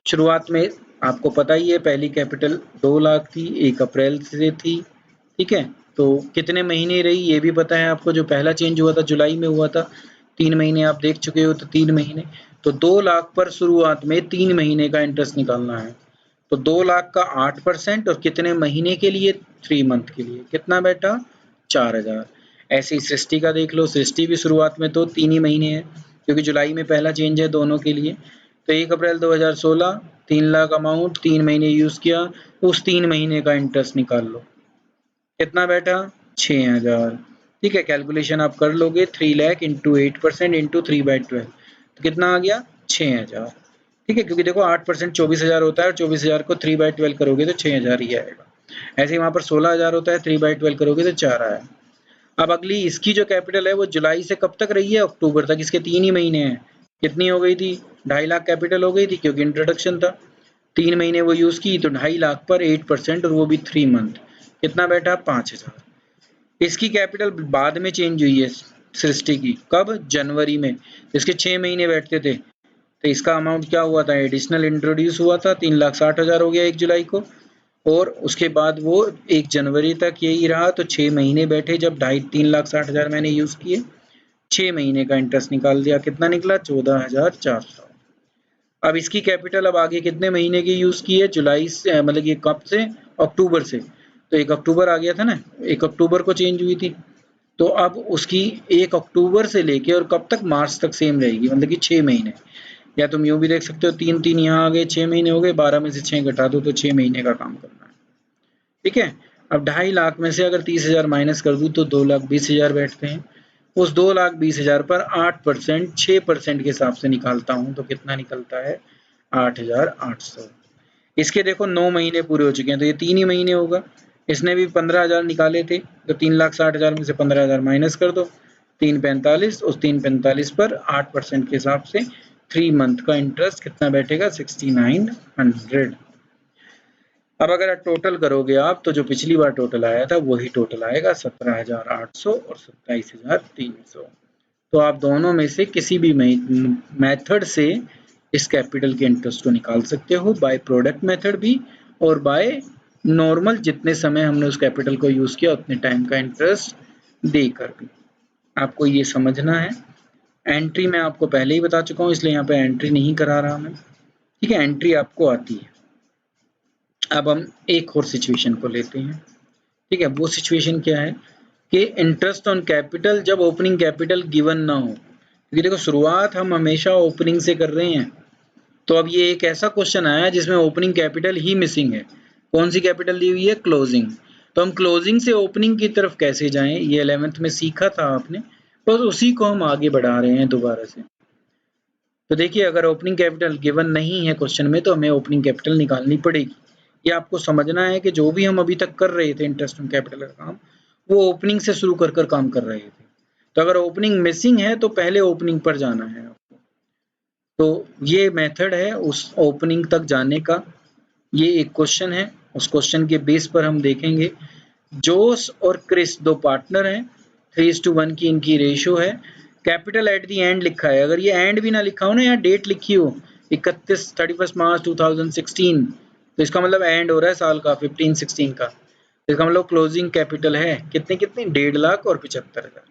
शुरुआत में आपको पता ही है, पहली कैपिटल 2 लाख थी, 1 अप्रैल से थी। ठीक है, तो कितने महीने रही ये भी पता है आपको, जो पहला चेंज हुआ था जुलाई में हुआ था, 3 महीने आप देख चुके हो, तो 3 महीने, तो 2 लाख पर शुरुआत में 3 महीने का इंटरेस्ट निकालना है। तो 2 लाख का 8% और कितने महीने के लिए, 3 मंथ के लिए, कितना बैठा, 4,000। ऐसे ही सृष्टि का देख लो, सृष्टि भी शुरुआत में तो 3 ही महीने है, क्योंकि जुलाई में पहला चेंज है दोनों के लिए। तो 1 अप्रैल 2016, 3 लाख अमाउंट, 3 महीने यूज किया, उस 3 महीने का इंटरेस्ट निकाल लो, कितना बैठा, 6,000। ठीक है, कैलकुलेशन आप कर लोगे, 3 लाख इंटू 8% इंटू 3/12, तो कितना आ गया, 6,000। ठीक है, क्योंकि देखो 8% 24,000 होता है और 24,000 को 3/12 करोगे तो 6,000 ही आएगा। ऐसे ही वहां पर 16,000 होता है, 3/12 करोगे तो 4 आया। अब अगली इसकी जो कैपिटल है वो जुलाई से कब तक रही है, अक्टूबर तक, इसके 3 ही महीने हैं। कितनी हो गई थी, 2.5 लाख कैपिटल हो गई थी, क्योंकि इंट्रोडक्शन था। 3 महीने वो यूज की तो 2.5 लाख पर 8% और वो भी 3 मंथ, कितना बैठा, 5,000। इसकी कैपिटल बाद में चेंज हुई है सृष्टि की, कब, जनवरी में, इसके 6 महीने बैठते थे, तो इसका अमाउंट क्या हुआ था, एडिशनल इंट्रोड्यूस हुआ था, 3,60,000 हो गया 1 जुलाई को, और उसके बाद वो 1 जनवरी तक यही रहा, तो 6 महीने बैठे, जब 3,60,000 मैंने यूज किए, 6 महीने का इंटरेस्ट निकाल दिया, कितना निकला, 14,400। अब इसकी कैपिटल अब आगे कितने महीने की यूज की है, जुलाई से, मतलब ये कब से, अक्टूबर से, तो 1 अक्टूबर आ गया था ना, 1 अक्टूबर को चेंज हुई थी, तो अब उसकी 1 अक्टूबर से लेके और कब तक, मार्च तक सेम रहेगी, मतलब कि 6 महीने। या तुम यूं भी देख सकते हो, 3 यहाँ आ गए, 6 महीने हो गए, 12 में से 6 घटा दो तो 6 महीने का काम करना है। ठीक है, अब 2.5 लाख में से अगर 30,000 माइनस कर दूं तो 2,20,000 बैठते हैं। उस 2,20,000 पर 8%, 6% के हिसाब से निकालता हूं तो कितना निकलता है, 8,800। इसके देखो 9 महीने पूरे हो चुके हैं, तो ये 3 ही महीने होगा। इसने भी 15,000 निकाले थे, तो 3,60,000 में से 15,000 माइनस कर दो, 3,45, उस 3,45 पर 8% के हिसाब से 3 मंथ का इंटरेस्ट कितना बैठेगा, 6,900। अब अगर टोटल करोगे आप तो जो पिछली बार टोटल आया था वही टोटल आएगा, 17,800 और 27,300। तो आप दोनों में से किसी भी मेथड से इस कैपिटल के इंटरेस्ट को निकाल सकते हो, बाय प्रोडक्ट मेथड भी और बाय नॉर्मल जितने समय हमने उस कैपिटल को यूज किया उतने टाइम का इंटरेस्ट देकर भी। आपको ये समझना है। एंट्री मैं आपको पहले ही बता चुका हूँ, इसलिए यहाँ पे एंट्री नहीं करा रहा मैं। ठीक है, एंट्री आपको आती है। अब हम एक और सिचुएशन को लेते हैं। ठीक है, वो सिचुएशन क्या है कि इंटरेस्ट ऑन कैपिटल जब ओपनिंग कैपिटल गिवन ना हो, क्योंकि देखो शुरुआत हम हमेशा ओपनिंग से कर रहे हैं। तो अब ये एक ऐसा क्वेश्चन आया जिसमें ओपनिंग कैपिटल ही मिसिंग है। कौन सी कैपिटल दी हुई है? क्लोजिंग। तो हम क्लोजिंग से ओपनिंग की तरफ कैसे जाएं, ये 11th में सीखा था आपने, बस उसी को हम आगे बढ़ा रहे हैं दोबारा से। तो देखिए, अगर ओपनिंग कैपिटल गिवन नहीं है क्वेश्चन में तो हमें ओपनिंग कैपिटल निकालनी पड़ेगी। ये आपको समझना है कि जो भी हम अभी तक कर रहे थे इंटरेस्ट ऑन कैपिटल का काम, वो ओपनिंग से शुरू कर काम कर रहे थे। तो अगर ओपनिंग मिसिंग है तो पहले ओपनिंग पर जाना है आपको। तो ये मेथड है उस ओपनिंग तक जाने का। ये एक क्वेश्चन है, उस क्वेश्चन के बेस पर हम देखेंगे। जोस और क्रिस दो पार्टनर हैं, 3:1 की इनकी रेशियो है। कैपिटल एट दी एंड लिखा है, अगर ये एंड भी ना लिखा हो ना, या डेट लिखी हो 31 मार्च 2016, तो इसका मतलब एंड हो रहा है साल का 15-16 का। इसका मतलब क्लोजिंग कैपिटल है कितने कितने, 1.5 लाख और 75,000।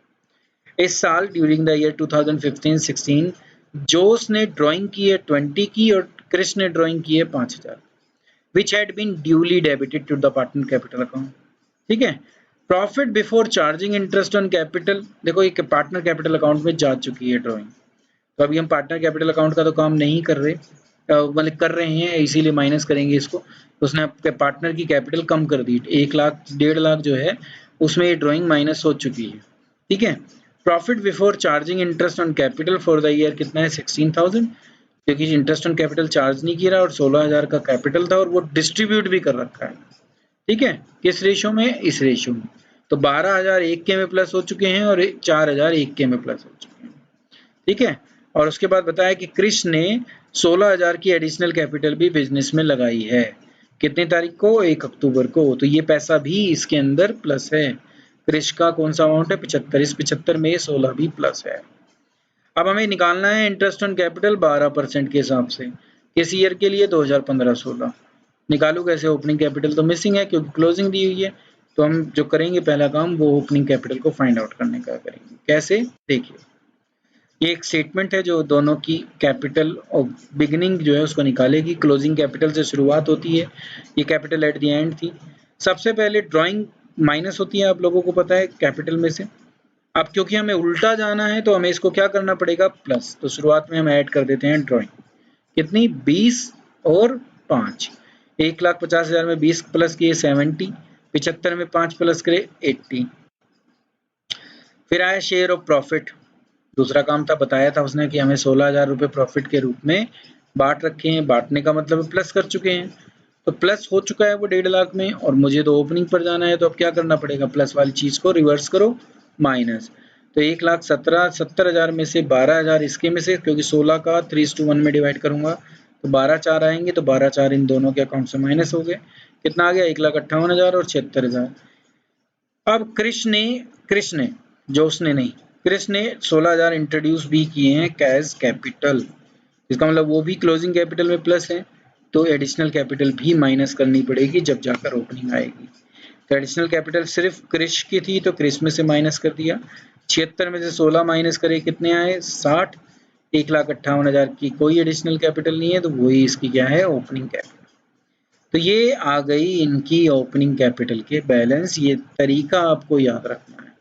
इस साल ड्यूरिंग द ईयर 2015-16 जोस ने ड्राइंग की है 20 की और क्रिस ने ड्राइंग की है 5,000, which had been duly debited to the partner capital account। ठीक है, profit before charging interest on capital, देखो ये पार्टनर कैपिटल अकाउंट में जा चुकी है ड्राइंग। तो अभी हम पार्टनर कैपिटल अकाउंट का तो काम नहीं कर रहे, मतलब कर रहे हैं, इसीलिए माइनस करेंगे इसको। तो उसने आपके पार्टनर की कैपिटल कम कर दी, 1 लाख 1.5 लाख जो है उसमें ये ड्राइंग माइनस हो चुकी है। ठीक है, profit before charging interest on capital for the year कितना है? 16,000, क्योंकि इंटरेस्ट ऑन कैपिटल चार्ज नहीं किया और 16,000 का कैपिटल था और वो डिस्ट्रीब्यूट भी कर रखा है। ठीक है, किस रेशो में? इस रेशो में। तो 12,000 1 के में प्लस हो चुके हैं और 4,000 1 के में प्लस हो चुके हैं। ठीक है, और उसके बाद बताया कि क्रिस ने 16,000 की एडिशनल कैपिटल भी बिजनेस में लगाई है। कितनी तारीख को? 1 अक्टूबर को। तो ये पैसा भी इसके अंदर प्लस है। क्रिस का कौन सा अमाउंट है? 75। इस 75 में 16 भी प्लस है। अब हमें निकालना है इंटरेस्ट ऑन कैपिटल 12% के हिसाब से। किस ईयर के लिए? 2015-16। निकालू कैसे? ओपनिंग कैपिटल तो मिसिंग है क्योंकि क्लोजिंग दी हुई है। तो हम जो करेंगे पहला काम वो ओपनिंग कैपिटल को फाइंड आउट करने का करेंगे। कैसे? देखिए, ये एक स्टेटमेंट है जो दोनों की कैपिटल और बिगिनिंग जो है उसको निकालेगी। क्लोजिंग कैपिटल से शुरुआत होती है, ये कैपिटल एट द एंड थी। सबसे पहले ड्राइंग माइनस होती है, आप लोगों को पता है, कैपिटल में से। अब क्योंकि हमें उल्टा जाना है तो हमें इसको क्या करना पड़ेगा? प्लस। तो शुरुआत में हम ऐड कर देते हैं ड्राइंग। कितनी? 20 और 5। 1,50,000 में 20 प्लस किए 70, 75 में 5 प्लस करे 80। फिर आया शेयर ऑफ प्रॉफिट। दूसरा काम था, बताया था उसने कि हमें 16,000 रुपये प्रॉफिट के रूप में बांट रखे हैं। बांटने का मतलब प्लस कर चुके हैं, तो प्लस हो चुका है वो 1.5 लाख में, और मुझे तो ओपनिंग पर जाना है। तो अब क्या करना पड़ेगा? प्लस वाली चीज को रिवर्स करो, माइनस। तो 1,70,000 में से 12,000 इसके में से, क्योंकि 16 का 3:1 में डिवाइड करूंगा तो 12 4 आएंगे, तो 12 4 इन दोनों के अकाउंट से माइनस हो गए। कितना आ गया? 1,58,000 और 76,000। अब क्रिस ने जो उसने नहीं, क्रिस ने 16,000 इंट्रोड्यूस भी किए हैं कैश कैपिटल। इसका मतलब वो भी क्लोजिंग कैपिटल में प्लस है, तो एडिशनल कैपिटल भी माइनस करनी पड़ेगी जब जाकर ओपनिंग आएगी। तो एडिशनल कैपिटल सिर्फ क्रिस की थी तो क्रिस में से माइनस कर दिया। 76 में से 16 माइनस करे, कितने आए? 60। 1,58,000 की कोई एडिशनल कैपिटल नहीं है, तो वही इसकी क्या है? Opening capital. तो ये आ गई इनकी ओपनिंग कैपिटल के बैलेंस। ये तरीका आपको याद रखना है,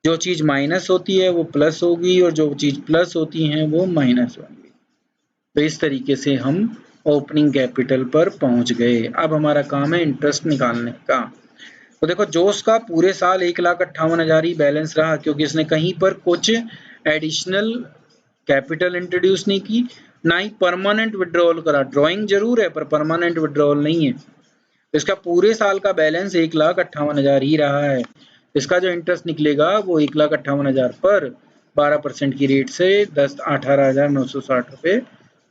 जो चीज माइनस होती है वो प्लस होगी और जो चीज प्लस होती है वो माइनस होंगी। तो इस तरीके से हम ओपनिंग कैपिटल पर पहुंच गए। अब हमारा काम है इंटरेस्ट निकालने का। तो देखो, जोश का पूरे साल 1,58,000 ही बैलेंस रहा, क्योंकि इसने कहीं पर कुछ एडिशनल कैपिटल इंट्रोड्यूस नहीं की, ना ही परमानेंट विड्रॉल करा। ड्राइंग जरूर है पर परमानेंट विड्रॉल नहीं है। इसका पूरे साल का बैलेंस 1,58,000 ही रहा है। इसका जो इंटरेस्ट निकलेगा वो 1,58,000 पर 12% की रेट से 18,960 रुपये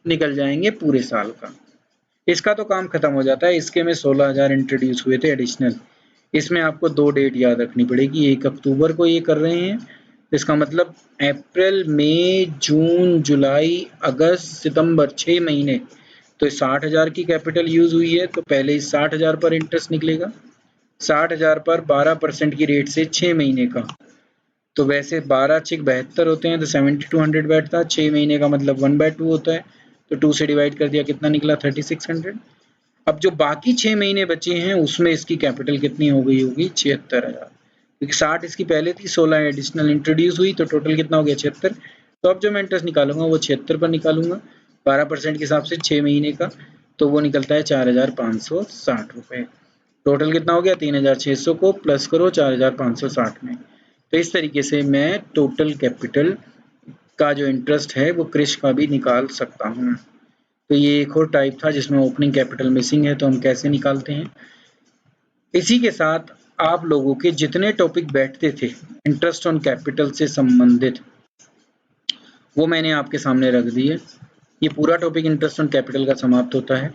निकल जाएंगे पूरे साल का। इसका तो काम खत्म हो जाता है। इसके में 16,000 इंट्रोड्यूस हुए थे एडिशनल। इसमें आपको 2 डेट याद रखनी पड़ेगी। 1 अक्टूबर को ये कर रहे हैं इसका मतलब अप्रैल, मई, जून, जुलाई, अगस्त, सितंबर 6 महीने तो 60,000 की कैपिटल यूज हुई है, तो पहले ही 60,000 पर इंटरेस्ट निकलेगा। 60,000 पर 12% की रेट से 6 महीने का, तो वैसे 12 छिक 72 होते हैं, तो 7200 बैठता है। 6 महीने का मतलब 1/2 होता है, तो 2 से डिवाइड कर दिया, कितना निकला 3600। अब जो बाकी 6 महीने बचे हैं उसमें इसकी कैपिटल कितनी हो गई होगी 76,000, क्योंकि 60 इसकी पहले थी, 16 एडिशनल इंट्रोड्यूस हुई, तो टोटल कितना हो गया 76। तो अब जो मैं इंटरेस्ट निकालूंगा वो 76 पर निकालूंगा 12% के हिसाब से 6 महीने का, तो वो निकलता है 4,560 रुपये। टोटल कितना हो गया 3,600 को प्लस करो 4,560 में। तो इस तरीके से मैं टोटल कैपिटल का जो इंटरेस्ट है वो क्रिश का भी निकाल सकता हूँ। तो ये एक और टाइप था जिसमें ओपनिंग कैपिटल मिसिंग है, तो हम कैसे निकालते हैं। इसी के साथ आप लोगों के जितने टॉपिक बैठते थे इंटरेस्ट ऑन कैपिटल से संबंधित, वो मैंने आपके सामने रख दिए। ये पूरा टॉपिक इंटरेस्ट ऑन कैपिटल का समाप्त होता है।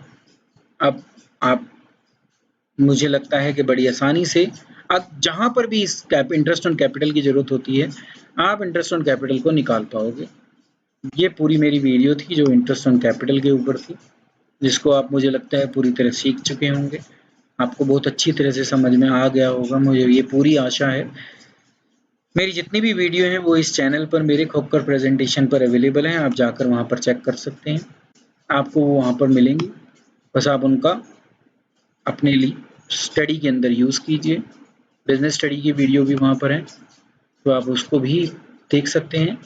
अब आप, मुझे लगता है कि बड़ी आसानी से अब जहां पर भी इस इंटरेस्ट ऑन कैपिटल की जरूरत होती है आप इंटरेस्ट ऑन कैपिटल को निकाल पाओगे। ये पूरी मेरी वीडियो थी जो इंटरेस्ट ऑन कैपिटल के ऊपर थी, जिसको आप मुझे लगता है पूरी तरह सीख चुके होंगे, आपको बहुत अच्छी तरह से समझ में आ गया होगा, मुझे ये पूरी आशा है। मेरी जितनी भी वीडियो हैं वो इस चैनल पर मेरे खोकर प्रेजेंटेशन पर अवेलेबल हैं, आप जाकर वहाँ पर चेक कर सकते हैं, आपको वो वहाँ पर मिलेंगी। बस आप उनका अपने लिए स्टडी के अंदर यूज़ कीजिए। बिजनेस स्टडी की वीडियो भी वहाँ पर है, तो आप उसको भी देख सकते हैं।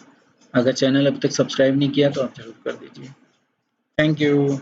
अगर चैनल अब तक सब्सक्राइब नहीं किया तो आप जरूर कर दीजिए। Thank you.